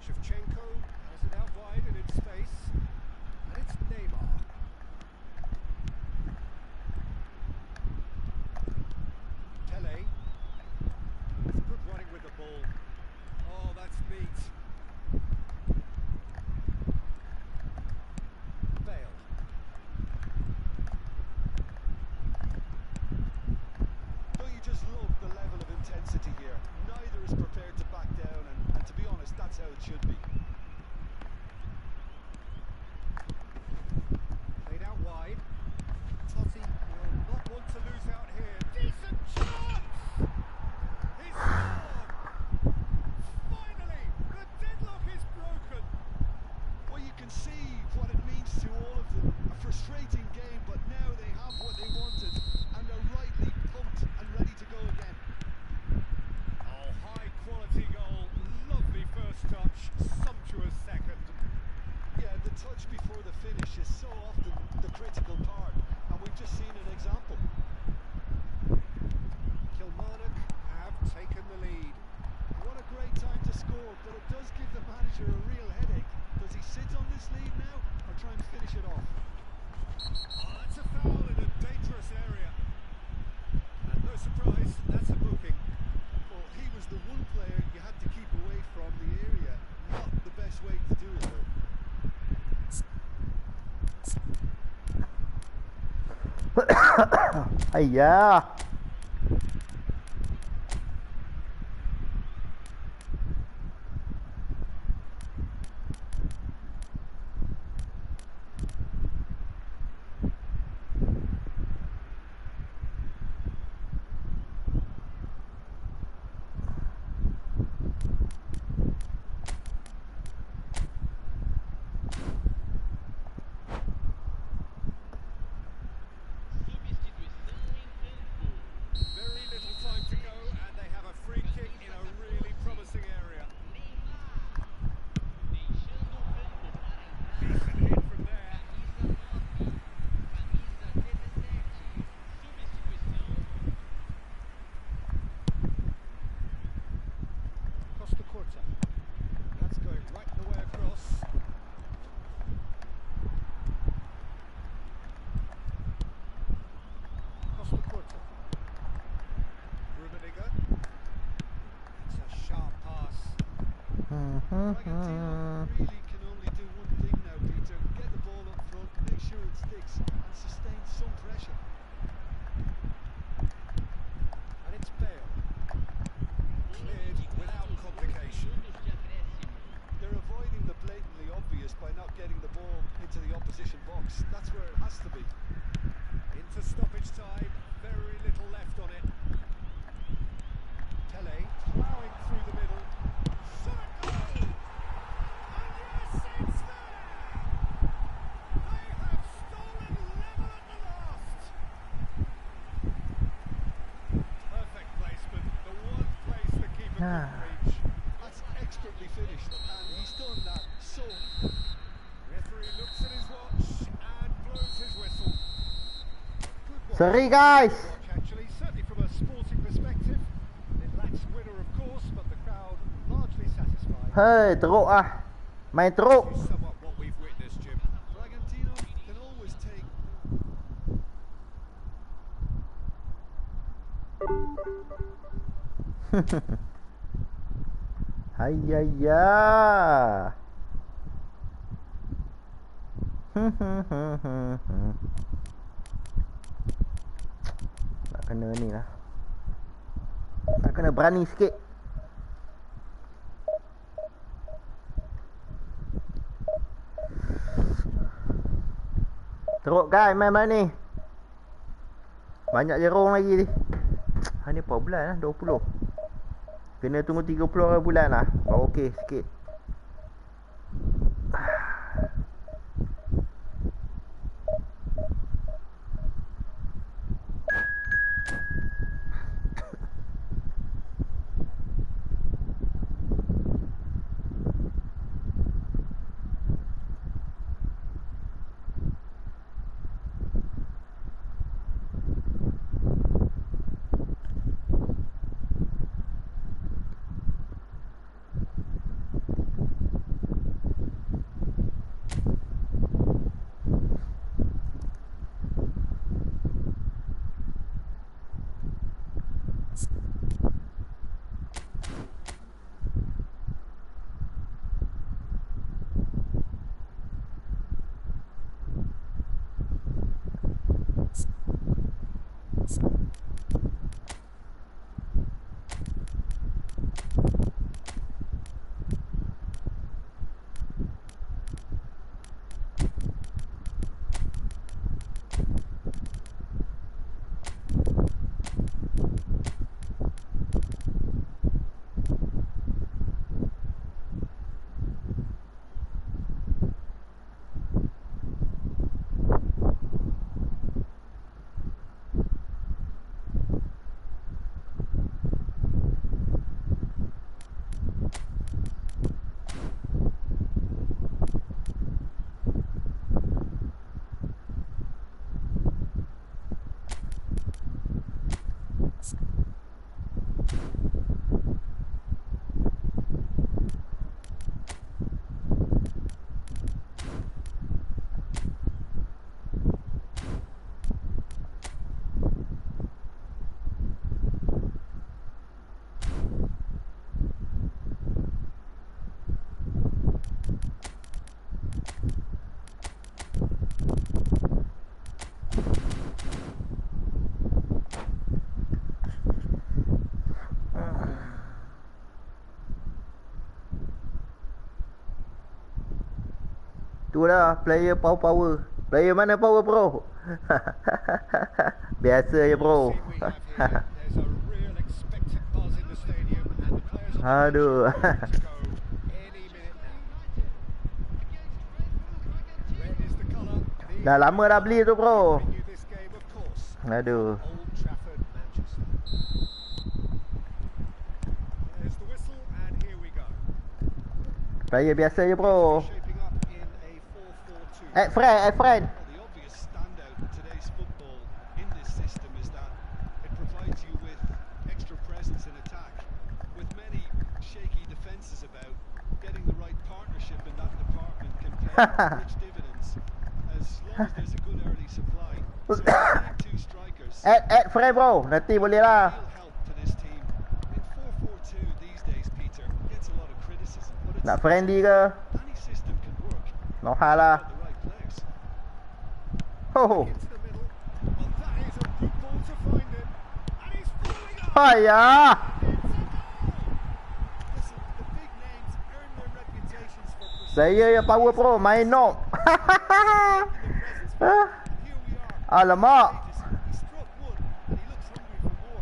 Shevchenko has it out wide and in space. And it's Neymar. Pele. It's good running with the ball. Oh, that's neat. Bale. Don't you just love the level of intensity here? Neither is prepared to back down, and to be honest, that's how it should be. Played out wide. Totti will not want to lose out here. Decent chance! He's scored! Finally, the deadlock is broken. Well, you can see what it means to all of them. A frustrating game, but now they have what they wanted, and they're rightly pumped and ready to go again. Ayah. Very little time to go, and they have a free kick in a really promising area. Decent hit from there. Costa Corta. That's going right the way across. Costa Corta. Rummenigge. It's a sharp pass. Bragantino really can only do one thing now, Peter. Get the ball up front, make sure it sticks, and sustain some pressure. And it's Bale. Cleared without complication. They're avoiding the blatantly obvious by not getting the ball into the opposition box. That's where it has to be. Into stoppage time, very little left on it. Pele plowing through the middle. Shot a goal! And yes, it's there! They have stolen level at the last! Perfect placement, the one place the keeper couldn't reach. That's expertly finished, and he's done that so. Referee looks at his watch and blows his whistle. Good watch. Sorry guys. Good watch, actually, certainly from a sporting perspective. It lacks winner, of course, but the crowd largely satisfied. Hei, teruk ah. Main teruk. This is somewhat what we've witnessed, Jim. Bragantino can always take. Ayah. Nak kena ni lah. Nak kena berani sikit. Teruk guys main-main ni. Banyak jerung lagi ni. Ha ni berapa bulan lah? 20. Kena tunggu 30 hari bulan lah. Baru okey sikit. Itulah player power. Player mana power pro? Biasa je bro. Scene we have here. There's a real expectant buzz in the stadium, and the players on the pitch Aduh. are ready to go any minute now. Red is the colour. The Dah lama dah beli tu bro. bring you this game, of course. Aduh. Old Trafford, Manchester. There's the whistle, and here we go. Player biasa je bro. Shaping up in a 4-4-2. Add friend. Well, the obvious standout in today's football in this system is that it provides you with extra presence in attack. With many shaky defences about, getting the right partnership in that department can pay rich dividends as long as there's a good early supply. So playing two strikers Add friend bro. Nanti boleh lah. real help to this team. In 4-4-2 these days, Peter, gets a lot of criticism, but it's Nak friendly ke? any system can work. No hal lah. Got the right players. Ho. Into the middle. Well, that is a good ball to find him. And he's falling up. Haya. Listen, the big names earn their reputations for precision. Player yang power pro. Main knock. Here we are. Alamak. He struck one, and he looks hungry for more.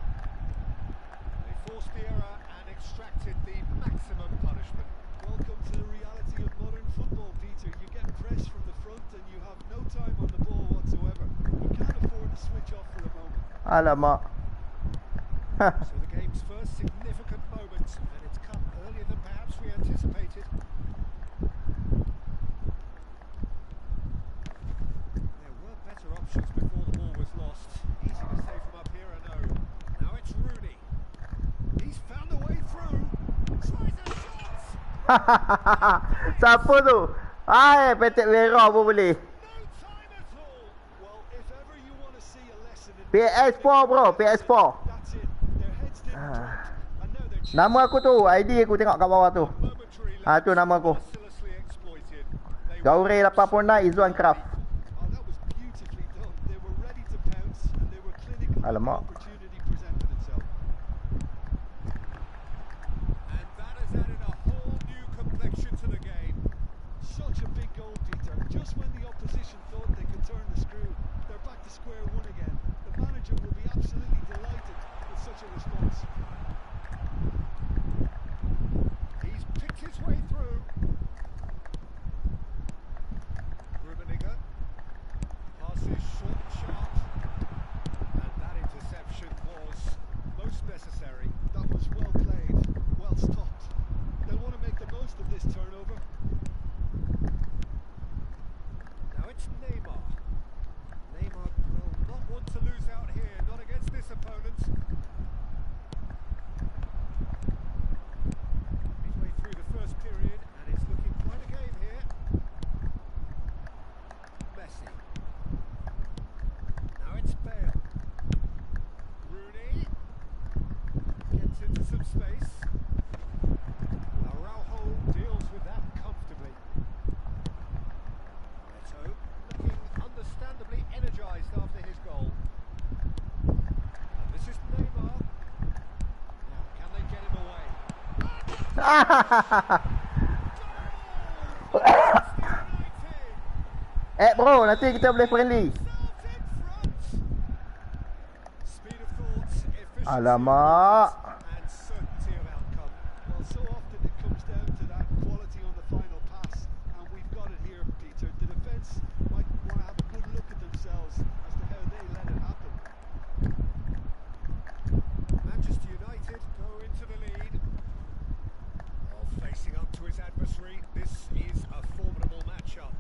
They forced the error and extracted the maximum punishment. Welcome to the reality of modern football, Peter. You get press from the front, and you have no time on the ball whatsoever. You can't afford to switch off for a moment. Alamak. So the game's first significant moment, and it's come earlier than perhaps we anticipated. There were better options before the ball was lost. Easy to say from up here, I know. Now it's Rooney. He's found a way through. Tries a shot. Siapa tu? Ai, Patrick Vieira pun boleh. No time at all. Well, if ever you want to see a lesson in PS4 bro, PS4. that's it. Their heads didn't turn, and now they're Nama aku tu, ID aku tengok kat bawah tu. Momentary Ah, tu nama aku. mercilessly exploited. They Gauri 86 Izzuan Craft. Oh, that was beautifully done. They were ready to pounce, and they were clinical when the Alamak. opportunity presented itself. And that has added a whole new complexion to the game. Such a big goal, Peter. Just when the opposition thought they could turn the screw, they're back to square one again. The manager will be absolutely delighted with such a response. He's picked his way through. Rummenigge passes short and sharp, and that interception was most necessary. That was well played, well stopped. They'll want to make the most of this turnover. Now it's Neymar. Neymar will not want to lose out here, not against this opponent. Midway through the first period, and it's looking quite a game here. Messi. Now it's Bale. Rooney gets into some space. Araujo deals with that comfortably. Neto looking understandably energised after his goal. And this is Neymar. Now, can they get him away? Bro, nanti kita boleh friendly. Speed of thought, efficiency Alamak. and certainty of outcome. Well, so often it comes down to that quality on the final pass, and we've got it here, Peter. The defence might want to have a good look at themselves as to how they let it happen. Manchester United go into the lead. While facing up to his adversary, this is a formidable matchup.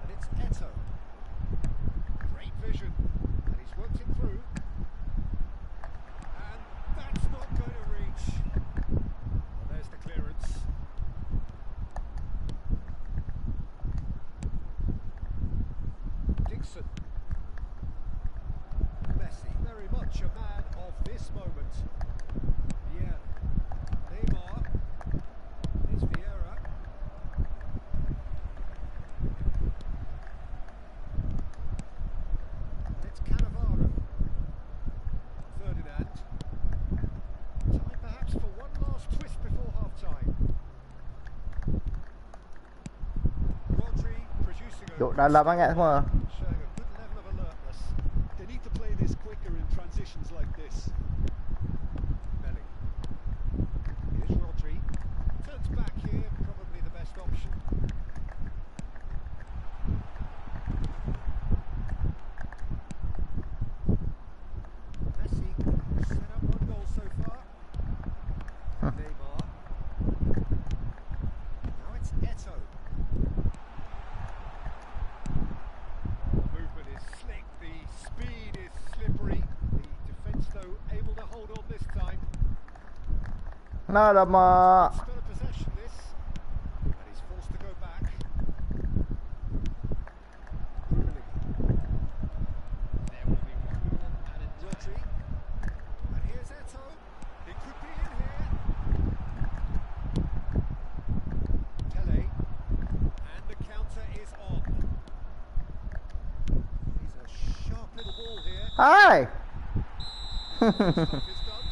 And it's Eto. Great vision. And he's worked him through. And that's not going to reach. Well, there's the clearance. Dixon. Messi, very much a man of this moment. Vieira. Neymar. Here's Vieira. It's Duk dalam sangat semua. Showing a good level of alertness. They need to play this quicker in transitions like this. Belling. Here's Rodri. Turns back here, probably the best option. Messi set up one goal so far. Neymar. Now it's Eto'o. The movement is slick, the speed is slippery. The defence, though, able to hold on this time. Alamak. Still a possession, this. And he's forced to go back. There will be one added Rodri. And here's Eto'o. He could be in here. Pele. And the counter is on. He's a sharp little ball here. Hai. Stop is done.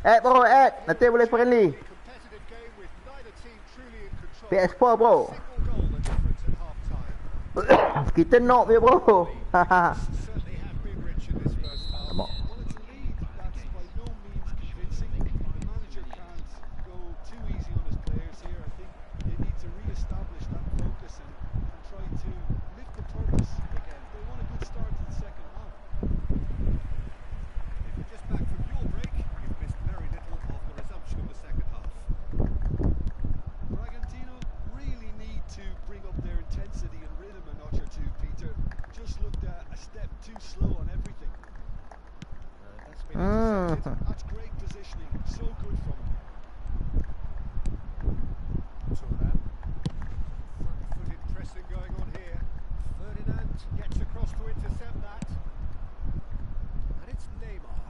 Add bro, add. Nanti boleh friendly. Competitive game with neither team truly in control. PS4 bro. Single goal the difference at half time. Kita knock dia bro. Haha. Certainly have been rich in this first half. Come on. Well, it's a lead that's by no means convincing. The manager can't go too easy on his players here. I think they need to re-establish that focus and try to lift the purpose again. They want a good start to the second half. If you're just back from your break, you've missed very little of the resumption of the second half. Bragantino really need to bring up their intensity and rhythm a notch or two, Peter. Just looked a step too slow on everything. That's been intercepted. That's great positioning. So good from him. Turan. Front-footed pressing going on here. Ferdinand gets across to intercept that. And it's Neymar.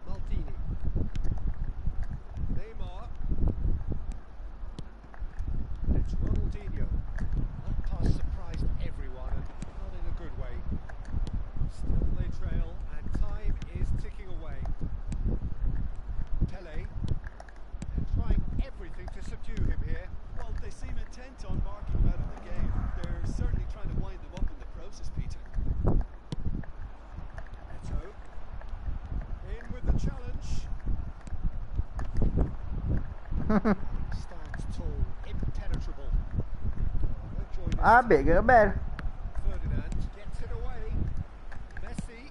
Maldini. Neymar. It's Ronaldinho. That pass surprised everyone and not in a good way. Still they trail and time is ticking away. Pele. They're trying everything to subdue him here. Well, they seem intent on marking him out of the game. They're certainly trying to wind him up in the process, Peter. Eto'o. In with the challenge. Stands tall, impenetrable. Won't join this Habis ke bel? Ferdinand gets it away. Messi.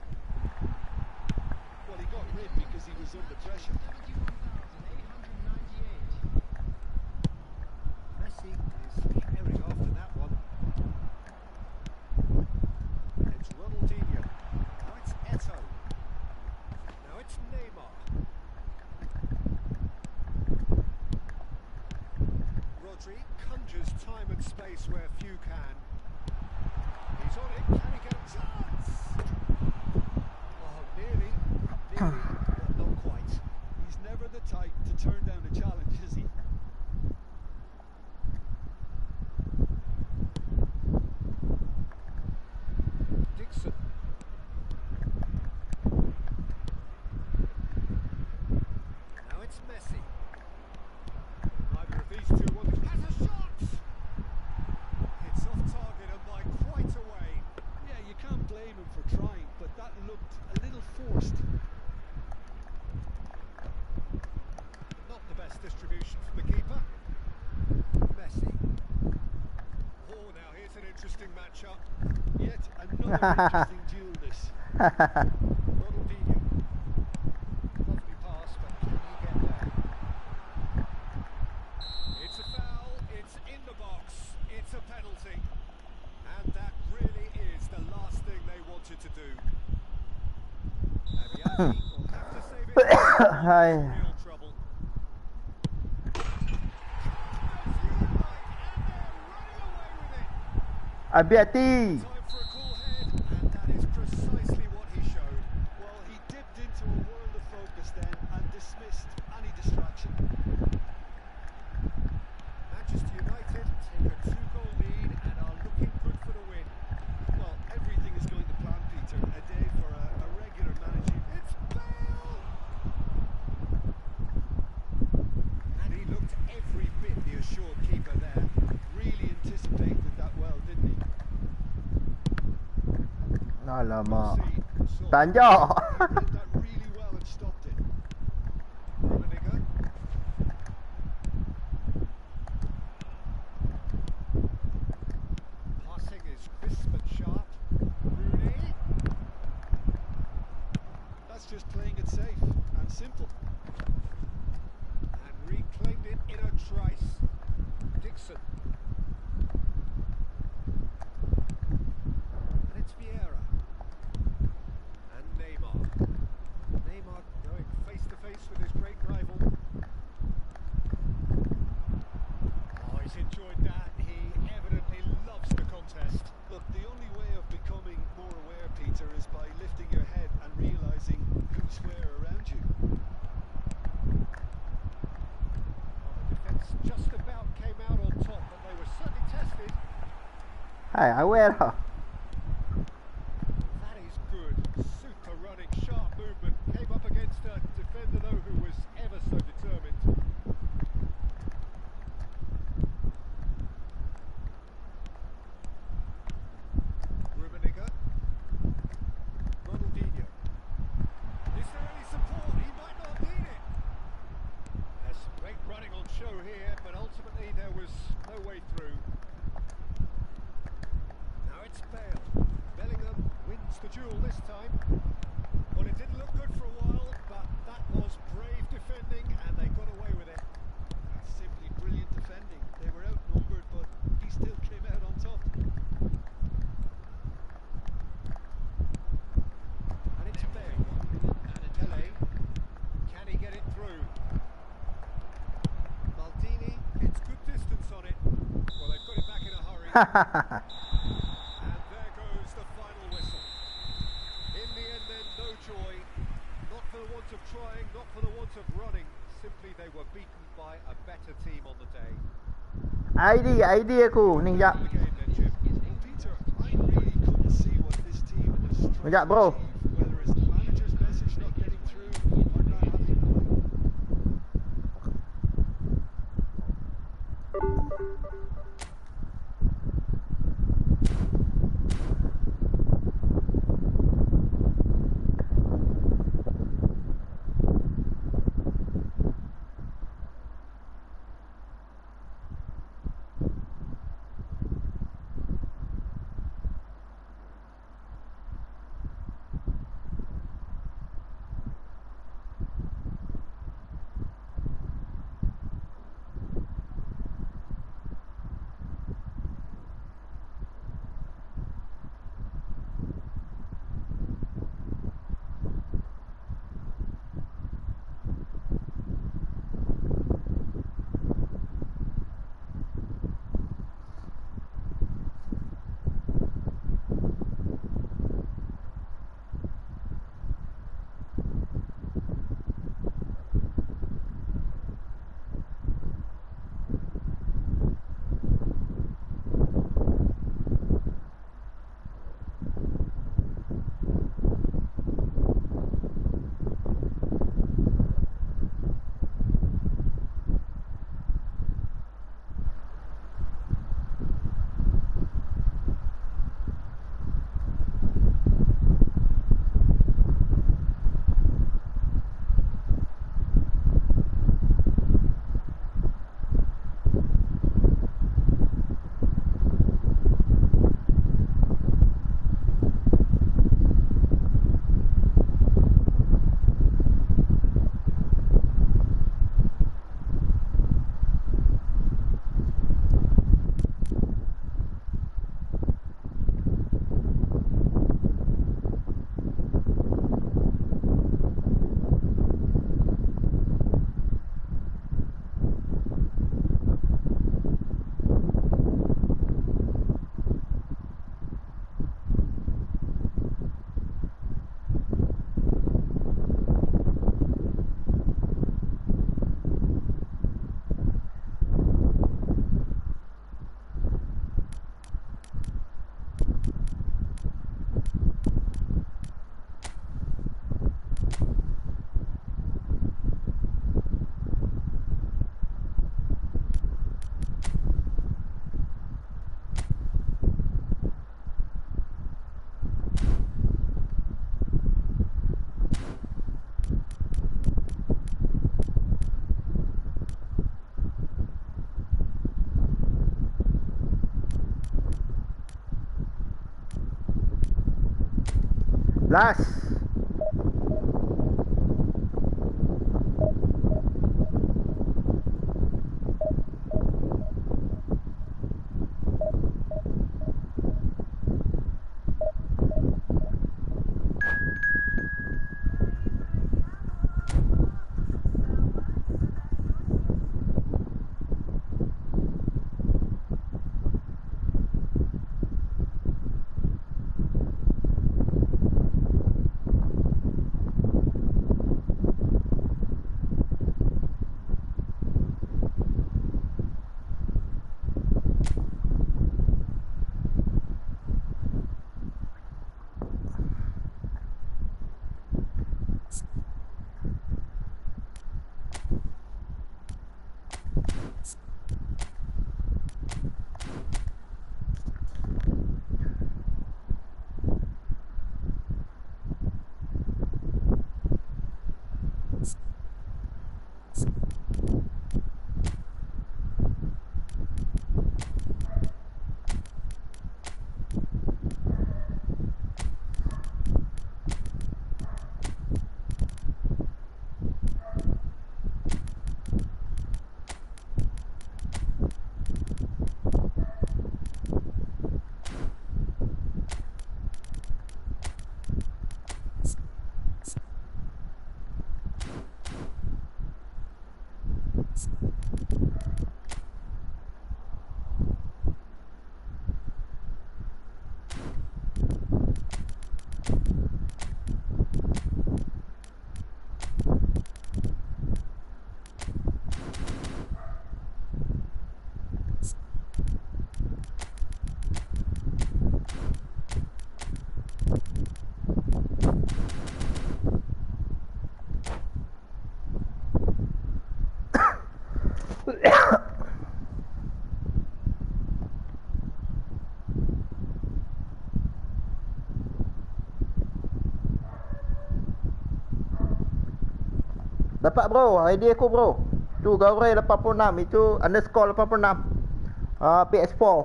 Well, he got rid because he was under pressure. 71,898. Messi is carrying after that one. It's Ronaldinho. Now it's Eto'o. Now it's Neymar. Rodri conjures time and space where few can. He's on it. Can he get a chance? Oh, nearly, but not quite. He's never the type to turn down a challenge, is he? Dixon. Now it's Messi. Neither of these two want has a shot. It's off target and by quite a way. Yeah, you can't blame him for trying, but that looked a little forced. Not the best distribution from the keeper. Messi. Oh, now here's an interesting matchup. Yet another interesting duel this. Ronaldinho. Lovely pass, but can he get there? It's a foul, it's in the box, it's a penalty. And that really is the last thing they wanted to do. Abiati will have to save it. Hai. Real trouble. Hati-hati. Time for a cool head, and that is precisely what he showed. Well, he dipped into a world of focus then and dismissed any distraction. took a 2-goal lead and are looking good for the win. Well, everything is going to plan, Peter. A day for a regular managing. It's Bale! And he looked every bit the assured keeper there. Really anticipated that well, didn't he? Alamak. Rossi saw Tanjak. He read that really well and stopped it. Rummenigge. Passing is crisp and sharp. Rooney. That's just playing it safe and simple. And reclaimed it in a trice. Dixon. And it's Vieira. And Neymar. Neymar going face to face with his great rival. Oh, he's enjoyed that. He evidently loves the contest. Look, the only way of becoming more aware, Peter, is by lifting your head and realising who's where around you. Well, the defence just about came out on top, but they were certainly tested. Hai, aware lah. That is good. Super running, sharp movement. Came up against a defender, though, who was ever so determined. Rummenigge. Ronaldinho. Is there any support? He might not need it. There's some great running on show here, but ultimately there was no way through. Now it's Bale. Bellingham wins the duel this time. Well, it didn't look good for a while, but that was brave defending, and they got away with it. That's simply brilliant defending. They were outnumbered, but he still came out on top. And it's Bale. Pele. Can he get it through? Maldini gets good distance on it. Well, they've got it back in a hurry. And there goes the final whistle. In the end then, no joy. Not for the want of trying, not for the want of running. Simply they were beaten by a better team on the day. ID aku. Ni jap. The game then, Jim. Well, Peter, I really couldn't see what this team is trying Sekejap, to bro. achieve, whether it's the manager's message not getting through or not having one. Last. Dapat bro, ID aku bro. Tu Gaurai 86, itu underscore 86. PS4.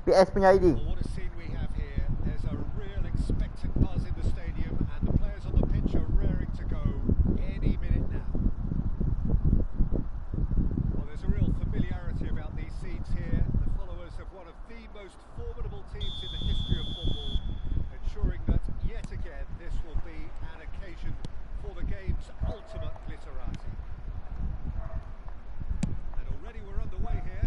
PS punya ID. Well, what a scene we have here. There's a real expectant buzz in the stadium, and the players on the pitch are raring to go any minute now. Well, there's a real familiarity about these scenes here. The followers of one of the most formidable teams in the history of football, ensuring that yet again this will be an occasion for the game's ultimate glitterati. And already we're underway here.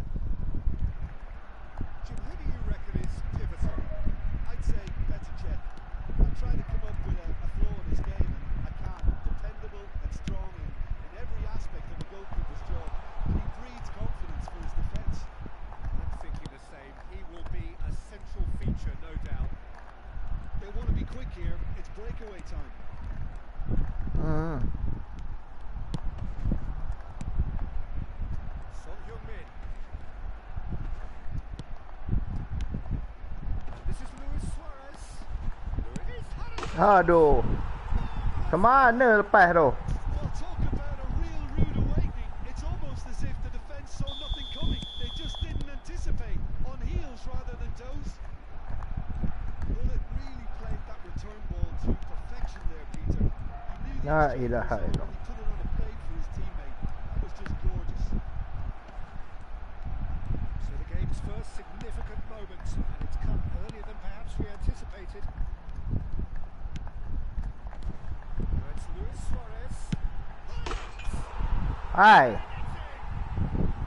Jim, who do you reckon is pivotal? I'd say Petr. I'm trying to come up with a flaw in his game, and I can't. Dependable and strong in every aspect of a goalkeeper's job. And he breeds confidence for his defence. I'm thinking the same. He will be a central feature, no doubt. They want to be quick here. It's breakaway time. Son Heung-min. This is Luis Suarez. Luis had it. Aduh. Kemana lepas tu? Well, talk about a real rude awakening. It's almost as if the defence saw nothing coming. They just didn't anticipate. On heels rather than toes. Well, it really played that return ball to perfection there, Peter. He knew the La exchange ilaha was on, illallah. and he put it on a plate for his teammate. That was just gorgeous. So the game's first significant moment, and it's come earlier than perhaps we anticipated. Now it's Luis Suarez. Hai.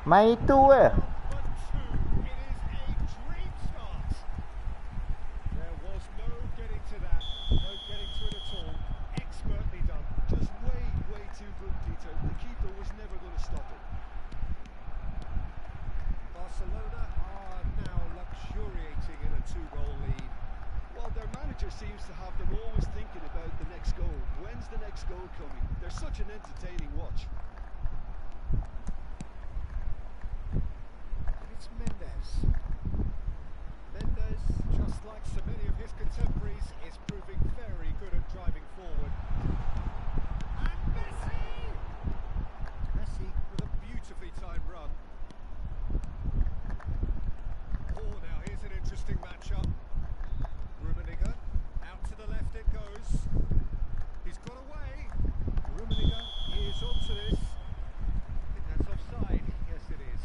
Main itu ke? But two, it is a dream start. There was no getting to that, no getting to it at all. Expertly done. Just way too good, Peter. The keeper was never going to stop it. Barcelona are now luxuriating in a 2-goal lead. Well, their manager seems to have them always thinking about the next goal. When's the next goal coming? They're such an entertaining watch. And it's Mendes. Mendes, just like so many of his contemporaries, is proving very good at driving forward. And Messi! Messi with a beautifully timed run. Oh, now here's an interesting matchup. Rummenigge, out to the left it goes. gets onto this. I think that's offside. Yes, it is.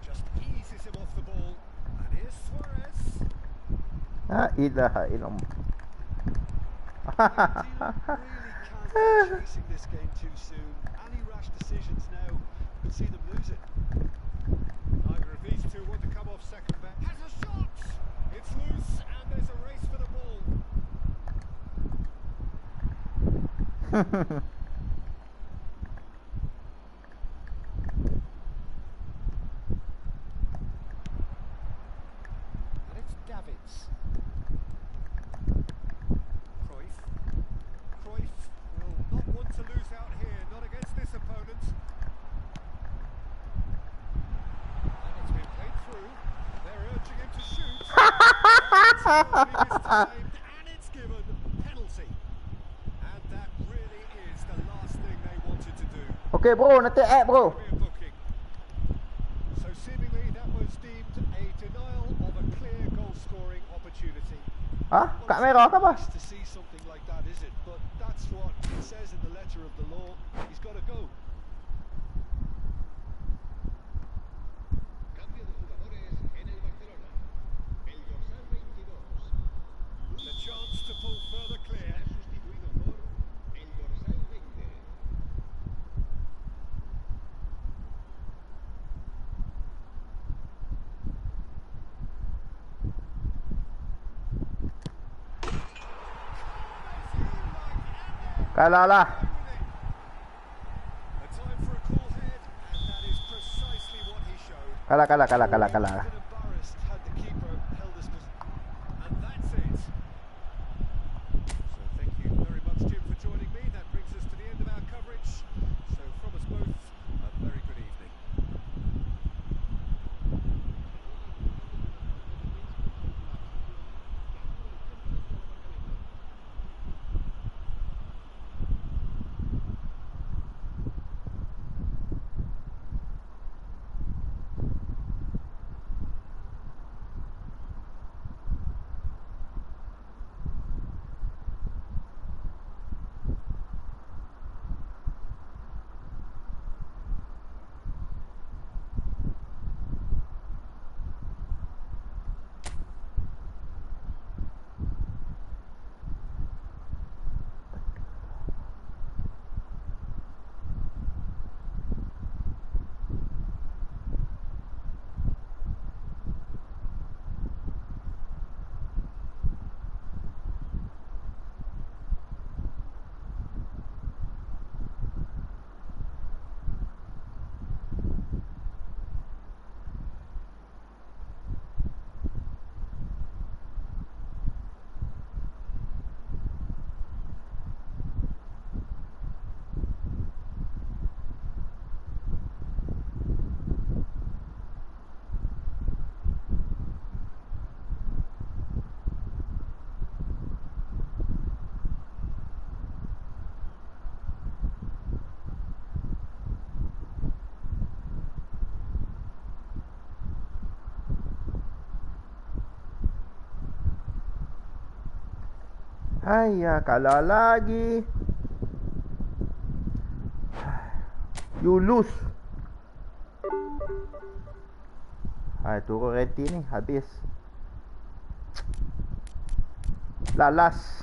Just eases him off the ball. And here's Suarez. La ilaha illallah. Really can't be chasing this game too soon. Any rash decisions now could see them lose it. Neither of these two want to come off second bet. Has a shot! It's loose and there's a race for the ball. And it's Davids. Cruyff. Cruyff will not want to lose out here, not against this opponent. And it's been played through. They're urging him to shoot. It's hardly mistimed, and it's given penalty. And that really is the last thing they wanted to do. Okay bro, nanti add bro. Be a booking. So seemingly that was deemed a denial of a clear goal-scoring opportunity. Ha? Kat merah ke apa? Nice to see something like that, is it? But that's what it says in the letter of the law. He's got to go. Cambio de jugadores en el Barcelona. El dorsal 22. The chance to pull further clear. Será sustituido por el dorsal 20. Kalah lah. A time for a cool head, and that is precisely what he showed. Kalah. Been embarrassed had the keeper held his position. And that's it. So thank you very much, Jim, for joining me. That brings us to the end of our coverage. So from us both, a very good evening. Ayah, kalah lagi. You lose. Hai, turun rating ni habis. Lalas.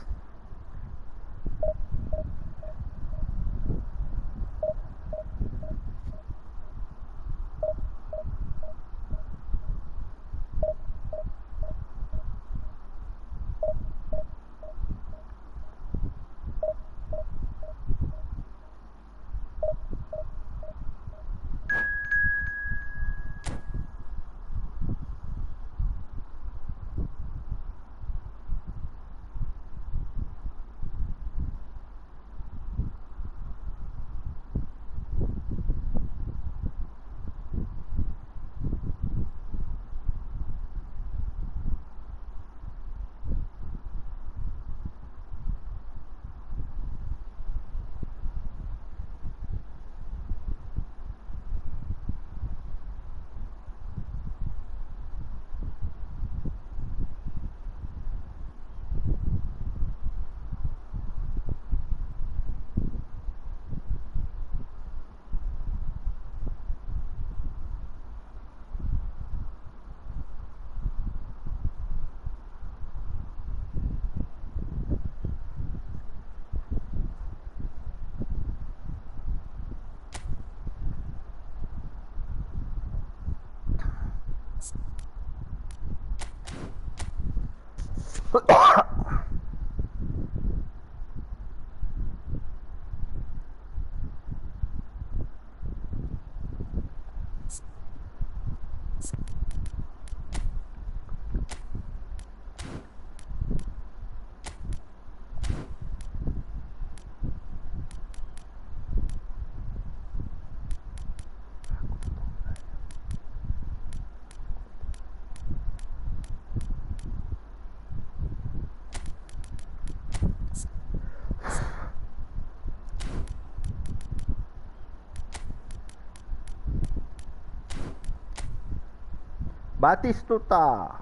Batistuta.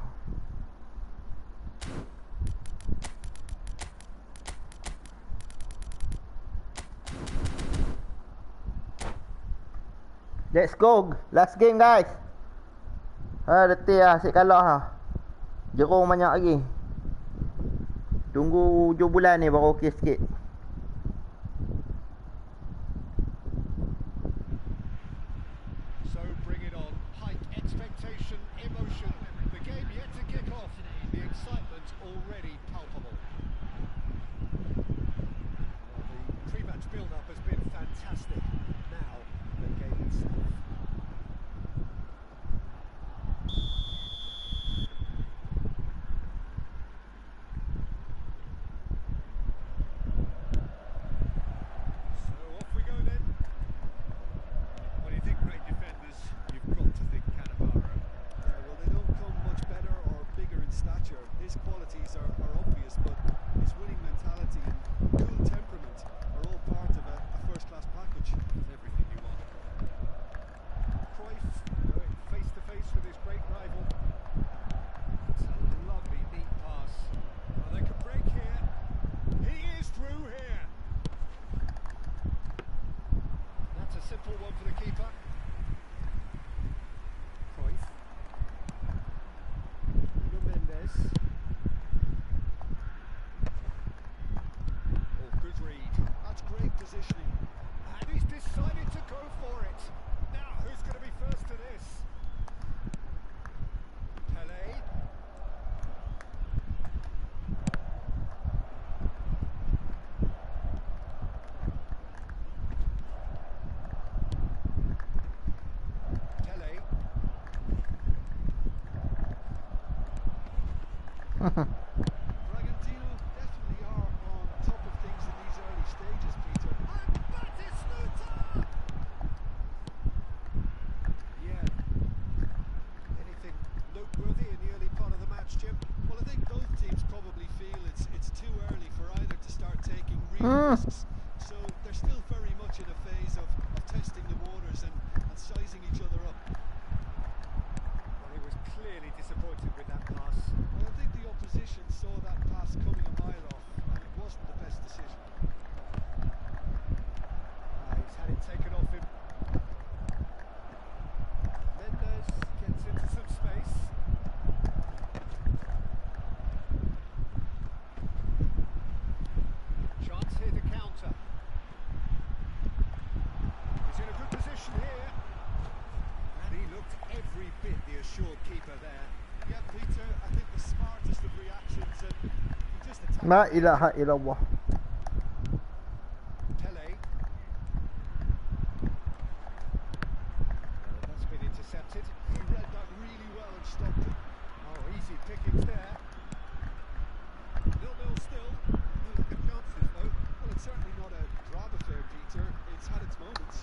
Let's go. Last game guys. Letih lah. Asyik kalah lah. Jerung banyak lagi. Tunggu 7 bulan ni baru okey sikit. So bring it on. High expectation, emotion. The game yet to kick off. The excitement already palpable. Well, the pre-match build-up has been fantastic. Now, the game itself. So off we go then. When you think great defenders, you've got to think Cannavaro. Yeah, well, they don't come much better or bigger in stature. His qualities are obvious, but his winning mentality and cool temperament are all part of a first-class package. It's everything you want. Cruyff going face to face with his great rival. It's a lovely neat pass. Oh, they can break here. He is through here. That's a simple one for the keeper. Cruyff. Nuno Mendes. Oh, good read. That's great positioning. And he's decided to go for it. Now, who's going to be first to this? Pele. Pele. Bragantino definitely are on top of things in these early stages, Peter. And Batistuta! Yeah. Anything noteworthy in the early part of the match, Jim? Well, I think both teams probably feel it's too early for either to start taking real risks. So they're still very much in a phase of testing the waters and sizing each other up. Well, he was clearly disappointed with that pass. Well, I think the opposition saw that pass coming a mile off, and it wasn't the best decision. He's had it taken off him. Mendes gets into some space. Chance here to counter. He's in a good position here. And he looked every bit the assured keeper there. Yeah, Peter, I think the smartest of reactions, and he just attacked. La ilaha illallah. Pele. That's been intercepted. He read that really well and stopped it. Oh, easy pickings there. 0-0 still. No good chances though. Well, it's certainly not a drab affair, Peter. It's had its moments.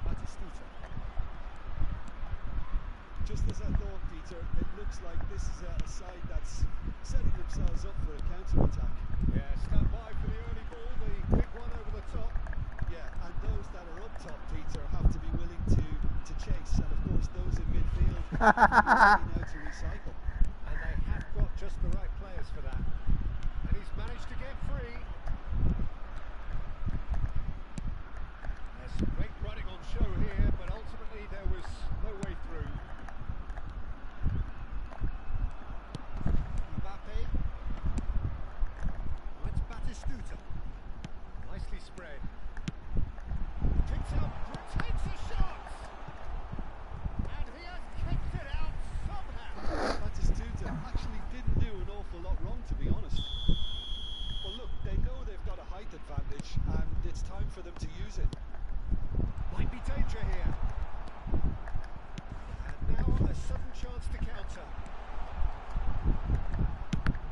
Batistuta. Just as I thought, Peter, it looks like this is a side that's setting themselves up for a counter-attack. Yeah, stand by for the early ball, the big one over the top. Yeah, and those that are up top, Peter, have to be willing to chase, and of course those in midfield now to recycle. And they have got just the right players for that. And he's managed to get free. There's some great running on show here, but ultimately there was no way through. Mbappe. Oh, it's Batistuta. Nicely spread. Picks up, takes a shot. danger here. And now a sudden chance to counter.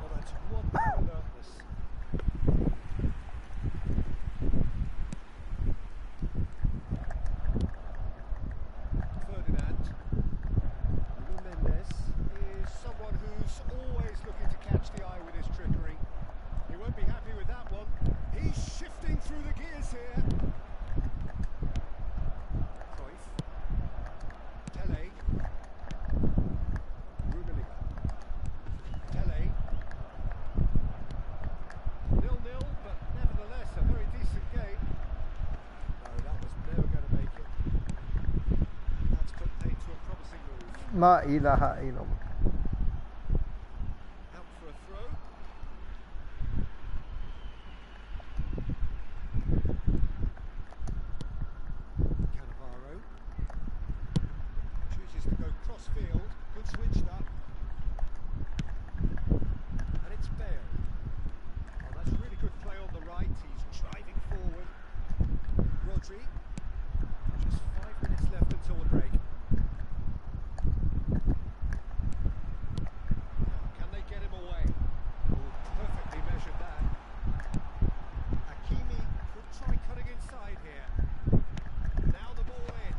Well, that's wonderful alertness. Ferdinand. Nuno Mendes is someone who's always looking to catch the eye with his trickery. He won't be happy with that one. He's shifting through the gears here. Cruyff. Tele. Rummenigge. Tele. 0-0, but nevertheless a very decent game. No, that was never going to make it. That's put paid to a promising move. La ilaha illallah. Out for a throw. Cannavaro chooses to go cross field. Good switch that. And it's Bale. Oh, that's really good play on the right. He's driving forward. Rodri. Just 5 minutes left until the break. Now, can they get him away? Oh, perfectly measured that. Hakimi could try cutting inside here. Now the ball in.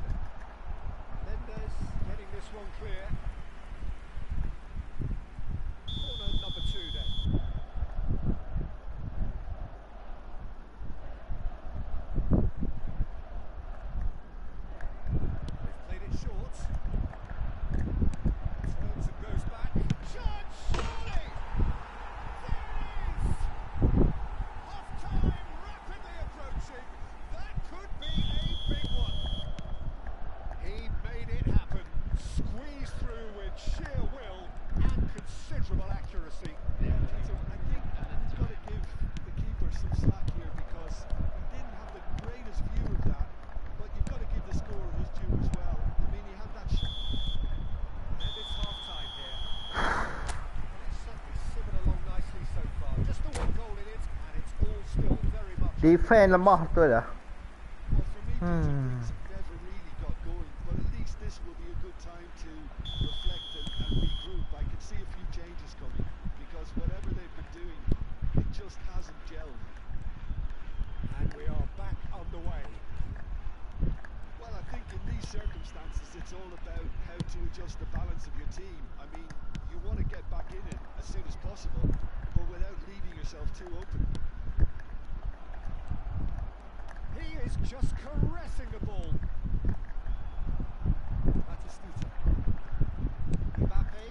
Mendes getting this one clear. Corner number 2 then. They've played it short. Turns and goes back. Chance, surely! There it is! Half-time rapidly approaching. That could be a big one. He made it happen. Squeezed through with sheer will and considerable accuracy. Yeah, Peter, I think he's got to give the keeper some slack here because he didn't have the greatest view of that, but you've got to give the scorer his due as well. I mean, he had that shot. And it's half-time here. Well, it's certainly simmered along nicely so far. Just the one goal in it, and it's all still very much... Defend lemah tu dah. Well, for me, Peter, things never really got going, but at least this will be a good time to reflect and regroup. I can see a few changes coming because whatever they've been doing, it just hasn't gelled. And we are back underway. Well, I think in these circumstances, it's all about how to adjust the balance of your team. I mean, you want to get back in it as soon as possible, but without leaving yourself too open. He is just caressing the ball. Batistuta. Mbappe.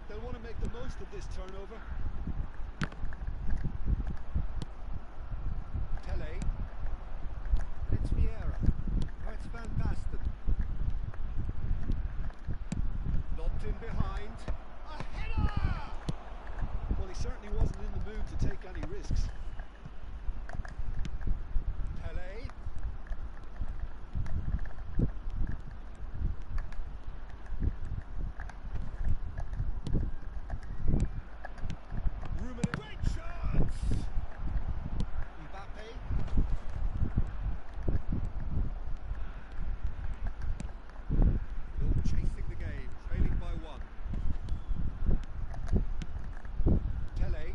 They'll want to make the most of this turnover. Tele. And it's Vieira. Oh, it's Van Basten. Knocked in behind. A header! Well, he certainly wasn't in the mood to take any risks. Tele. Rummenigge. Great chance! Mbappe. Still chasing the game, trailing by 1. Tele.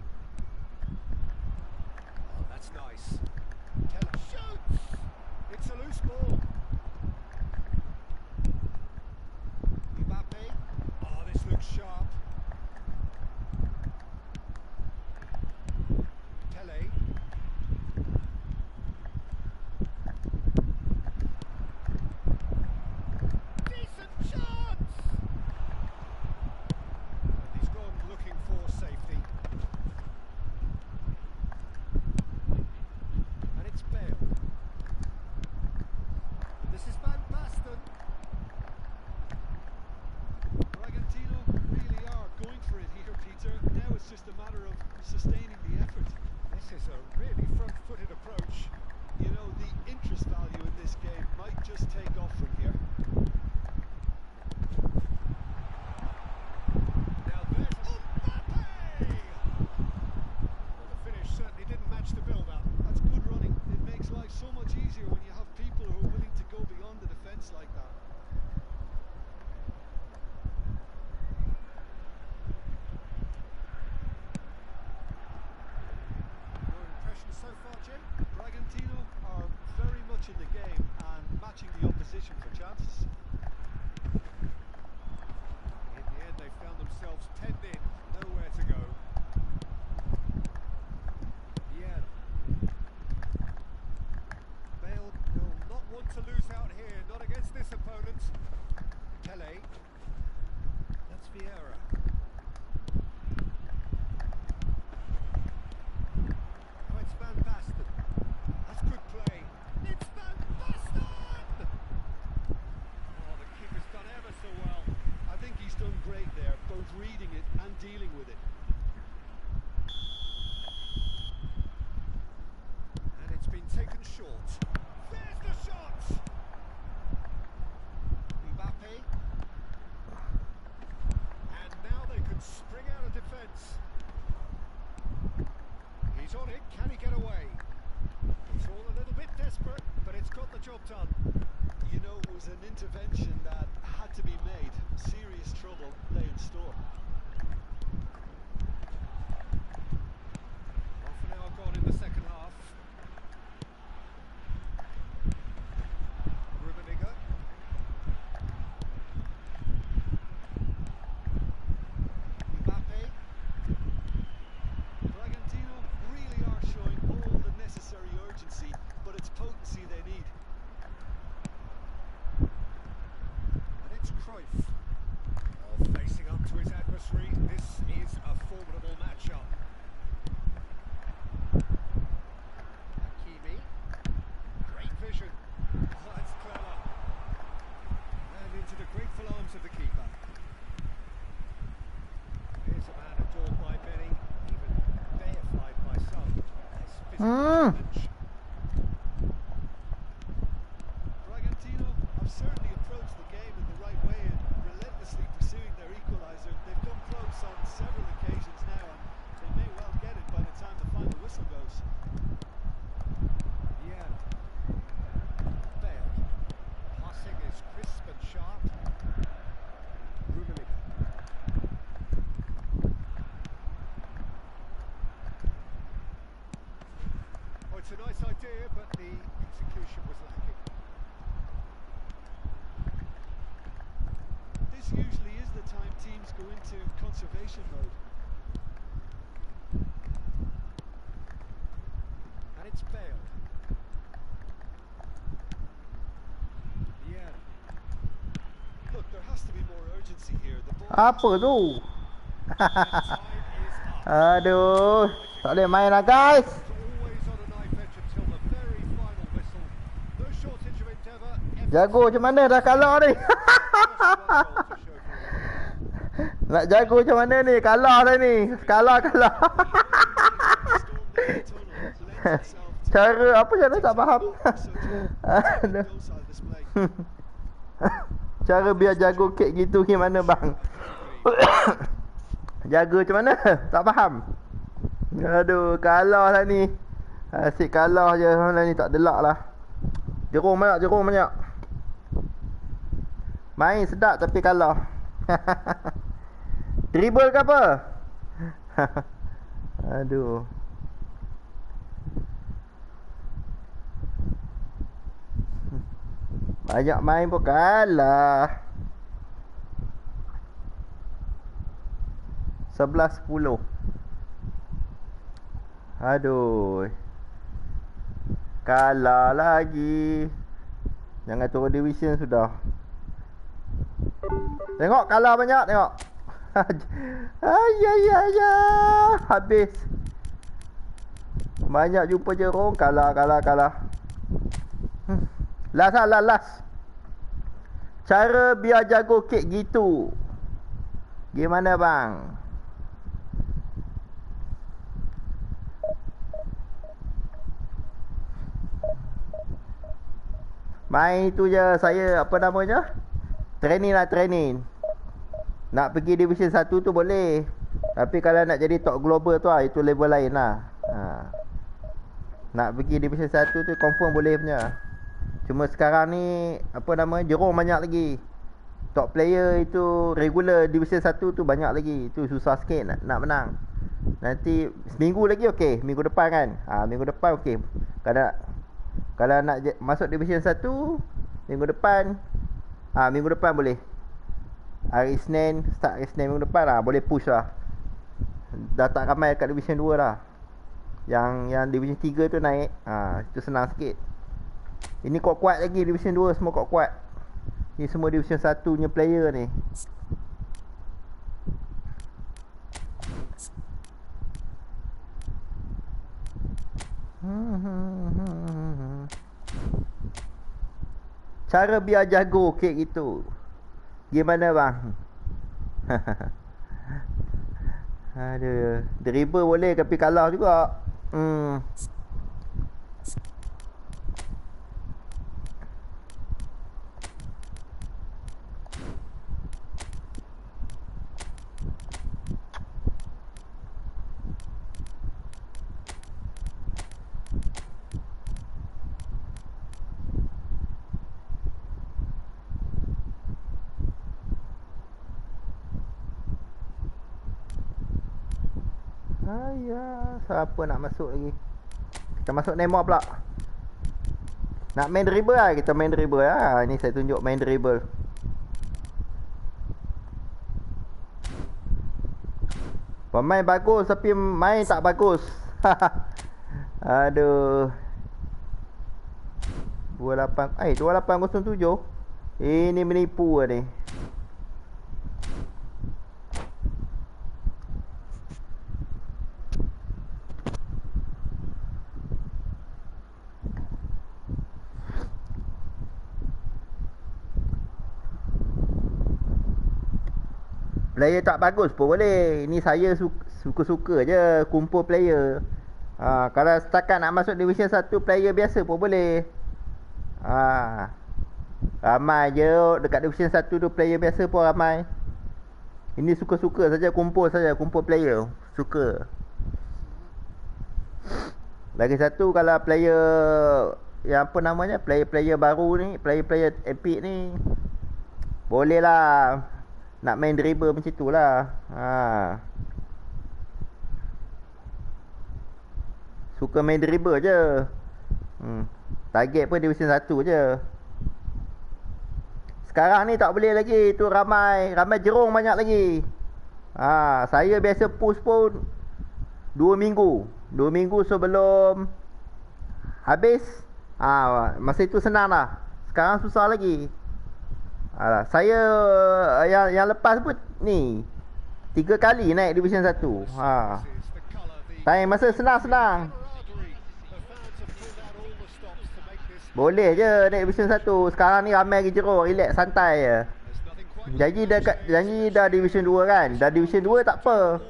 matching the opposition for chances. In the end, they found themselves penned in, nowhere to go. Yeah. Bale will not want to lose out here, not against this opponent. Pele. That's Vieira. Oh, it's Van Basten. That's good play. It's Van Basten! Oh, the keeper's done ever so well. I think he's done great there, both reading it and dealing with it. And it's been taken short. There's the shot! Mbappe. And now they can spring out of defence. He's on it, can he get away? It's all a little bit desperate, but it's got the job done. You know, it was an intervention that had to be made. Serious trouble lay in store. Half an hour gone in the second half. Rummenigge. Mbappe. Bragantino really are showing all the necessary urgency, but it's potency they need. And it's Cruyff. Oh, facing up to his adversary. This is a formidable matchup. Hakimi. Great vision. Oh, that's clever. And into the grateful arms of the keeper. Here's a man adored by many, even deified by some. Nice physical challenge. Bragantino have certainly approached the game in the right way and relentlessly pursuing their equaliser. They've come close on several occasions now, and they may well get it by the time the final whistle goes. Yeah. Bale. Passing is crisp and sharp. Rummenigge. Oh, it's a nice idea, but the execution was lacking. This usually is the time teams go into conservation mode. And it's Bale. Yeah. Look, there has to be more urgency here. The ball Apa tu? Time is up. Aduh, tak boleh main lah guys. Always on a knife edge until the very final whistle. No shortage of endeavour. Jago macam mana dah kalah ni? Nak jago macam mana ni? Kalah dah ni. Kalah. Cara apa cara tak faham. Aduh. Cara biar jago kek gitu gimana bang? Jaga macam mana? Tak faham. Aduh, kalah lah ni. Asyik kalah je lah ni, tak delak lah. Jerung banyak. Main sedap tapi kalah. Dribble ke apa? Aduh. Banyak main pun kalah. 11-10. Aduh. Kalah lagi. Jangan turun division sudah. Tengok kalah banyak tengok. Ayah. Habis. Banyak jumpa jerung. Kalah. Last. Cara biar jago kek gitu. Gimana bang? Main itu je saya apa namanya? Training. Nak pergi division 1 tu boleh. Tapi kalau nak jadi top global tu itu level lain lah. Nak pergi division 1 tu confirm boleh punya. Cuma sekarang ni apa nama jerung banyak lagi. Top player itu regular division 1 tu banyak lagi. Itu susah sikit nak menang. Nanti seminggu lagi okey, minggu depan kan. Minggu depan okey. Kalau nak masuk division 1 Minggu depan. Minggu depan boleh. Hari Isnin, start hari Isnin minggu depan lah. Boleh push lah. Dah tak ramai kat Division 2 lah. Yang Division 3 tu naik. Itu senang sikit. Ini kuat-kuat lagi Division 2, semua kuat-kuat. Ni semua Division 1 punya player ni. Cara biar jago kek itu gimana bang? Aduh, dribble boleh tapi kalah juga. Siapa nak masuk lagi? Kita masuk Neymar pula. Nak main dribble lah, kita main dribble lah. Ni saya tunjuk main dribble. Pemain bagus tapi main tak bagus. Aduh. 2807. Ini menipu lah ni. Player tak bagus pun boleh. Ini saya suka-suka je kumpul player. Kalau setakat nak masuk Division 1 player biasa pun boleh. Ramai je dekat Division 1 tu player biasa pun ramai. Ini suka-suka saja kumpul player. Suka. Lagi satu kalau player yang apa namanya, player-player baru ni, player-player epic ni, boleh lah nak main dribble macam tu lah. Suka main dribble je. Target pun Division 1 je. Sekarang ni tak boleh lagi. Tu ramai jerung banyak lagi. Saya biasa push pun 2 minggu. 2 minggu sebelum habis. Masa itu senang lah. Sekarang susah lagi. Saya yang lepas pun ni 3 kali naik Division 1. Time masa senang-senang. Boleh je naik Division 1. Sekarang ni ramai lagi jeruk, relax, santai je. Janji dah Division 2 kan. Dah Division 2 tak apa.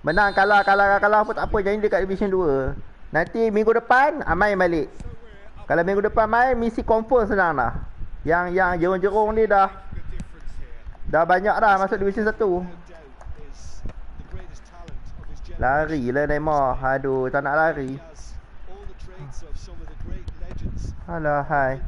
Menang kalah pun tak apa. Janji dekat Division 2. Nanti minggu depan main balik. Kalau minggu depan main misi confirm senang lah. Yang jerung-jerung ni dah banyak dah masuk Division 1. Lari lah Neymar. Aduh, tak nak lari. Alah, hai.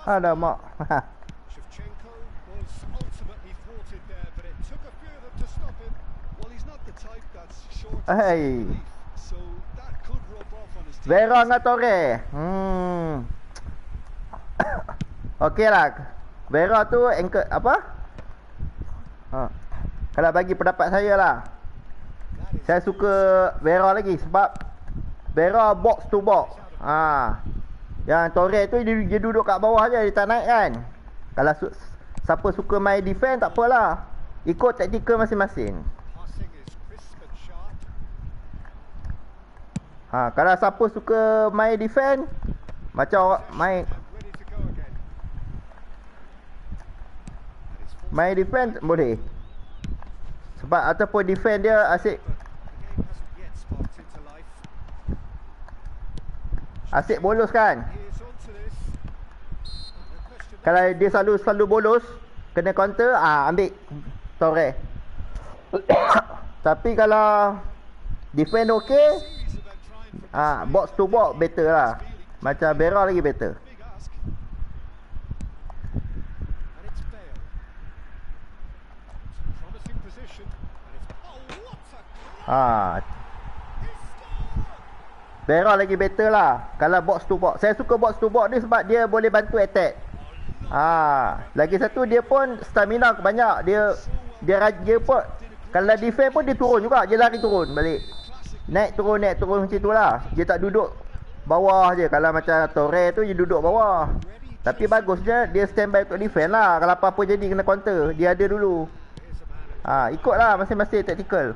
Ada mak. Shevchenko was ultimately thwarted there, but it took a few of them to stop him. Well, he's not the type that's short and Hey. so that could rub off on his team. Vera dengan Torre. Okey lah. Vera tu anchor apa? Kalau bagi pendapat saya lah, saya suka Vera lagi sebab Vera box to box. Yang Torre tu dia duduk kat bawah je, dia tak naik kan. Kalau siapa suka main defend tak apalah. Ikut taktikal masing-masing. Kalau siapa suka main defend, macam main defend boleh. Sebab ataupun defend dia asyik bolos kan. Kalau dia selalu bolos, kena counter, ambil Torre. Tapi kalau Defend okey. Series of them trying from Ah, this box lead, to but box they're better lah. feeling. Macam Bera lagi better. Big ask. And it's Bale. It's a promising position. And it's what a Ah, he scored! Bera lagi better lah. Kalau box to box. Saya suka box to box ni sebab dia boleh bantu attack. Lagi satu dia pun stamina banyak. Dia pun kalau defend pun dia turun juga. Dia lari turun balik. Naik turun macam tu lah. Dia tak duduk bawah je. Kalau macam Torre tu dia duduk bawah. Tapi bagusnya dia standby untuk defend lah. Kalau apa-apa jadi kena counter, dia ada dulu. Ikutlah masing-masing tactical.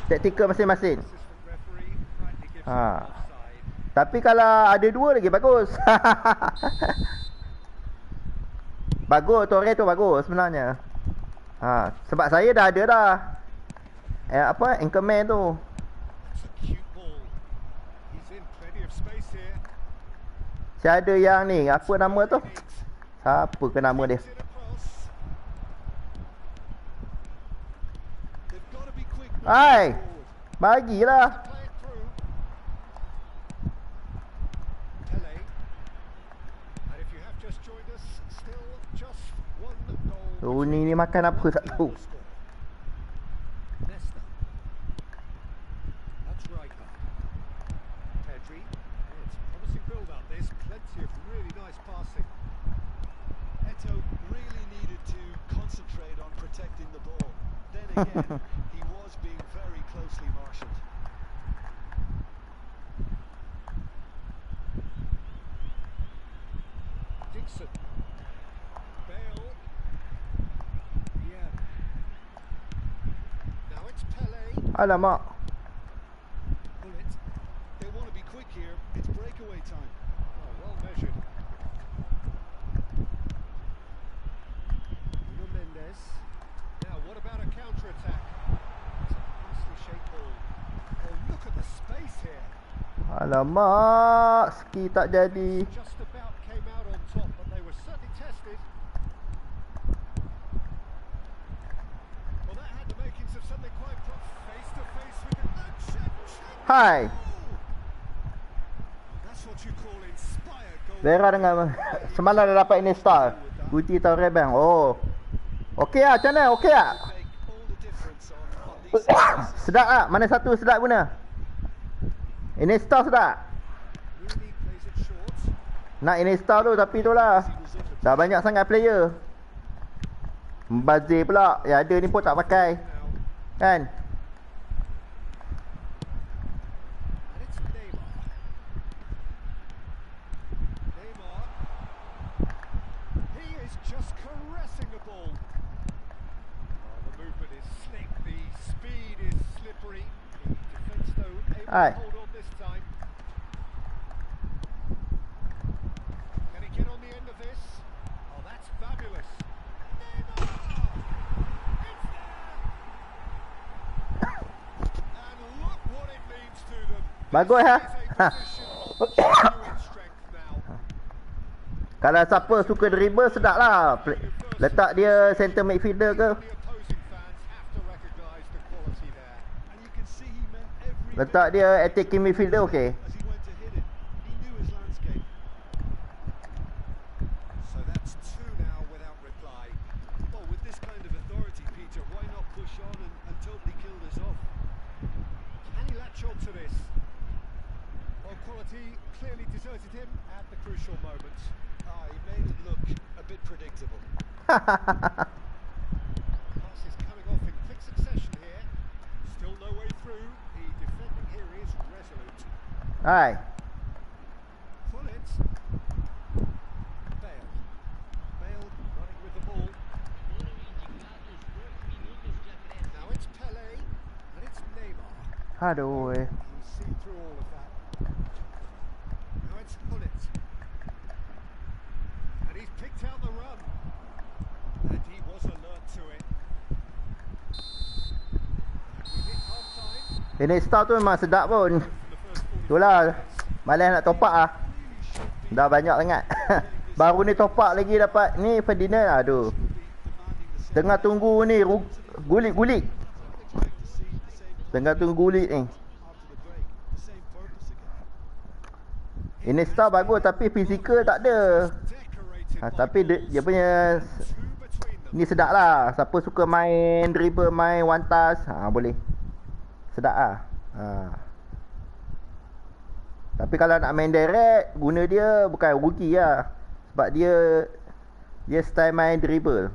Tactical masing-masing. Tapi kalau ada dua lagi bagus. Bagus, Torre tu bagus sebenarnya. Sebab saya dah ada dah. Anchorman tu. That's a cute ball. He's in plenty of space here. Saya ada yang ni, apa nama tu? Siapa ke nama dia? It across. They've got to be quick moving Hai, forward. bagilah. Play it through. Pele. And if you have just joined us, still just one goal. Rooney ni makan apa tak tahu. Nesta. That's Rijkaard. Pedri. Oh, it's a promising build-up. There's plenty of really nice passing. Eto really needed to concentrate on protecting the ball. Then again, he was being very closely marshalled. Dixon. Bale. Yeah. Now it's Pele. Alamak. Bullet. They want to be quick here. It's breakaway time. Oh, well measured. Nuno Mendes. Now, what about a counter-attack? It's a nicely shaped ball. Oh, look at the space here. Alamak, ski tak jadi. Just about came out on top, but they were certainly tested. Well, that had the makings of something quite face-to-face with it. Hai. That's what you call inspired goal. Vera dengan semalam dah dapat Iniesta. Guti tahu rebang. Oh. Okey lah, macam mana? Okey lah. Make all the difference on these situations. Sedap tak? Mana satu sedap guna? Iniesta sedap. Rooney plays it short. Nak Iniesta tu tapi tu lah. Dah banyak sangat player. Membazir pula. Yang ada ni pun tak pakai. Now, Kan? and it's Neymar. Neymar. He is just caressing the ball. Oh, the movement is slick. The speed is slippery. The defence, though, able Aye. to hold on this time. Can he get on the end of this? Oh, that's fabulous. Neymar! It's there! And look what it means to them. Bagus, ha? This is a position of genuine strength now. Kalau siapa suka dribble sedap lah. Letak dia center midfielder ke. The opposing fans have to recognise the quality there. And you can see he meant every Letak dia attacking midfielder okey. as he went to hit it. He knew his landscape. So that's two now without reply. Oh, with this kind of authority, Peter, why not push on and totally kill this off? Can he latch on to this? Well, quality clearly deserted him at the crucial moment. He made it look a bit predictable. Pass is coming off in quick succession here. Still no way through. The defending here is resolute. Hai. Pull it. Bale. Bale running with the ball. Now it's Pele. And it's Neymar. Aduh. You see through all of that. Now it's Pullet. And he's picked out the run. And he was alert to it. And we hit half time. Iniesta tu memang sedap pun. From the first 40 Itulah. Malas nak top up ah. Dah banyak sangat. Baru ni top up lagi dapat ni Ferdinand. Aduh. Tengah tunggu ni gulik-gulik. Tengah tunggu gulit ni. after the break. The same purpose again. Iniesta bagus tapi fizikal tak ada. Tapi dia punya ni sedap lah. Siapa suka main dribble, main one touch, boleh. Sedap lah. Tapi kalau nak main direct, guna dia bukan rugi lah. Sebab dia style main dribble.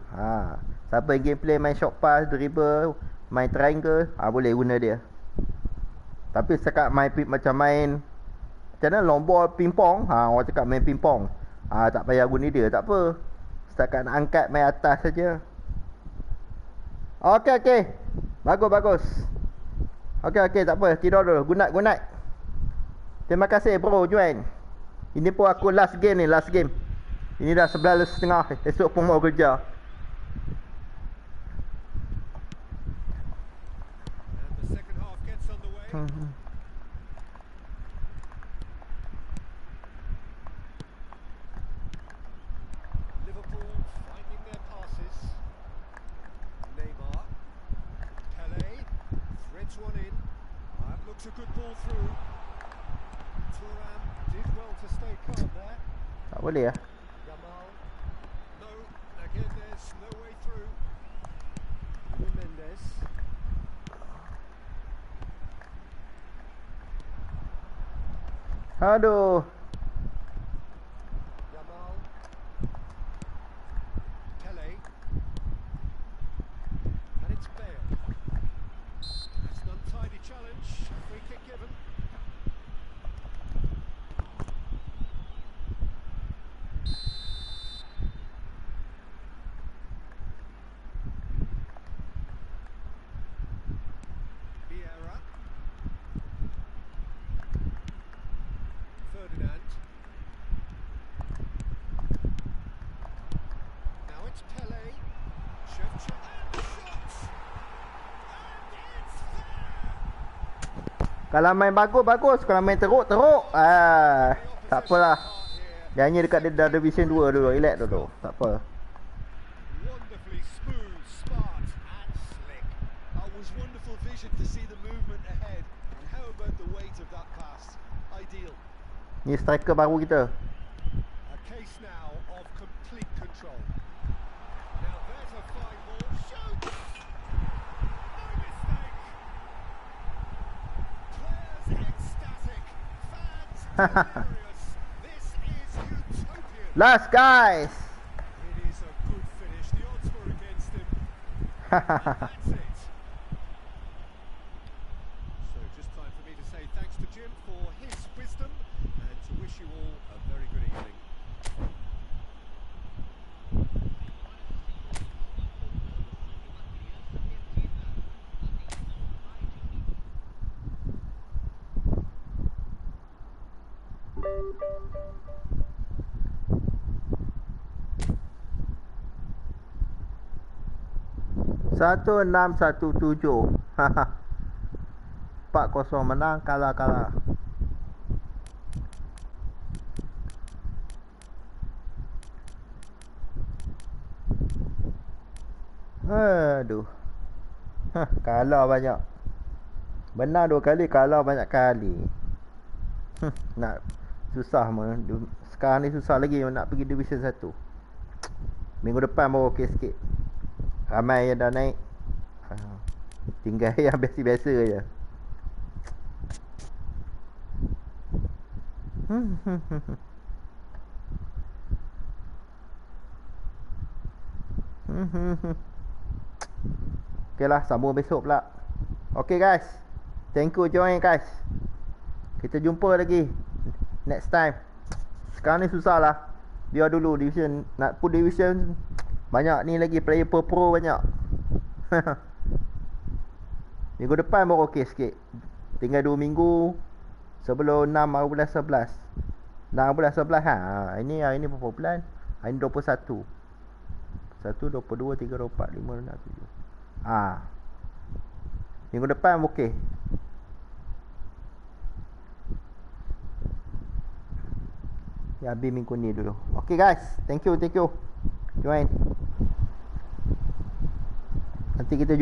Siapa yang gameplay main short pass, dribble, main triangle, boleh guna dia. Tapi setakat macam main macam mana long ball pingpong, orang cakap main pingpong, tak payah guna dia, tak apa. Setakat nak angkat main atas saja. Okey. Bagus. Okey, tak apa. Tidur dulu. Good night. Terima kasih bro join. Ini pun aku last game. Ini dah 11.30. Esok pun mau kerja. And the second half gets underway. Liverpool finding their passes. Neymar, Pele, threads one in. That looks a good ball through. Thuram did well to stay calm there. Tak boleh lah. Yamal, no, again there's no way through. Mendes. Aduh. Yamal. Pele. And it's Bale. That's an untidy challenge. Free kick given. Vieira. Ferdinand. Now it's Pele. Shevchenko and shots. And it's there. Kalau main bagus. Kalau main teruk. Tak apalah. Jangan dekat dia Division 2 dulu. Relax dulu. Tak apa. Wonderfully smooth, smart and slick. It was wonderful vision to see the movement ahead. And how about the weight of that pass? Ideal. Ni striker baru kita. A case now of complete control. Now there's a fine ball. Shoots! No mistake. Players ecstatic. Fans delirious. This is utopian. Last guys. It is a good finish. The odds were against him. That's it. So just time for me to say thanks to Jim for his wisdom and to wish you all a very good evening. Satu 6-1-7. 4-0 menang, kalah. Aduh. Kalah banyak. Menang 2 kali, kalah banyak kali. Nak susah sekarang ni susah lagi nak pergi Division 1. Minggu depan baru okey sikit. Ramai yang dah naik. Tinggal yang biasa-biasa je. Okay lah, sambung besok pula. Okay guys, thank you join guys. Kita jumpa lagi next time. Sekarang ni susah lah. Biar dulu division. Nak put division, banyak ni lagi player pro banyak. Minggu depan baru okey sikit. Tinggal 2 minggu sebelum 6 bulan 11. 6 bulan 11 ini berapa bulan? Ini 21. 1, 22, 3, 24, 5, 6, 7. Minggu depan okey. Ya, habis minggu ni dulu. Okay guys, thank you. Join. Nanti kita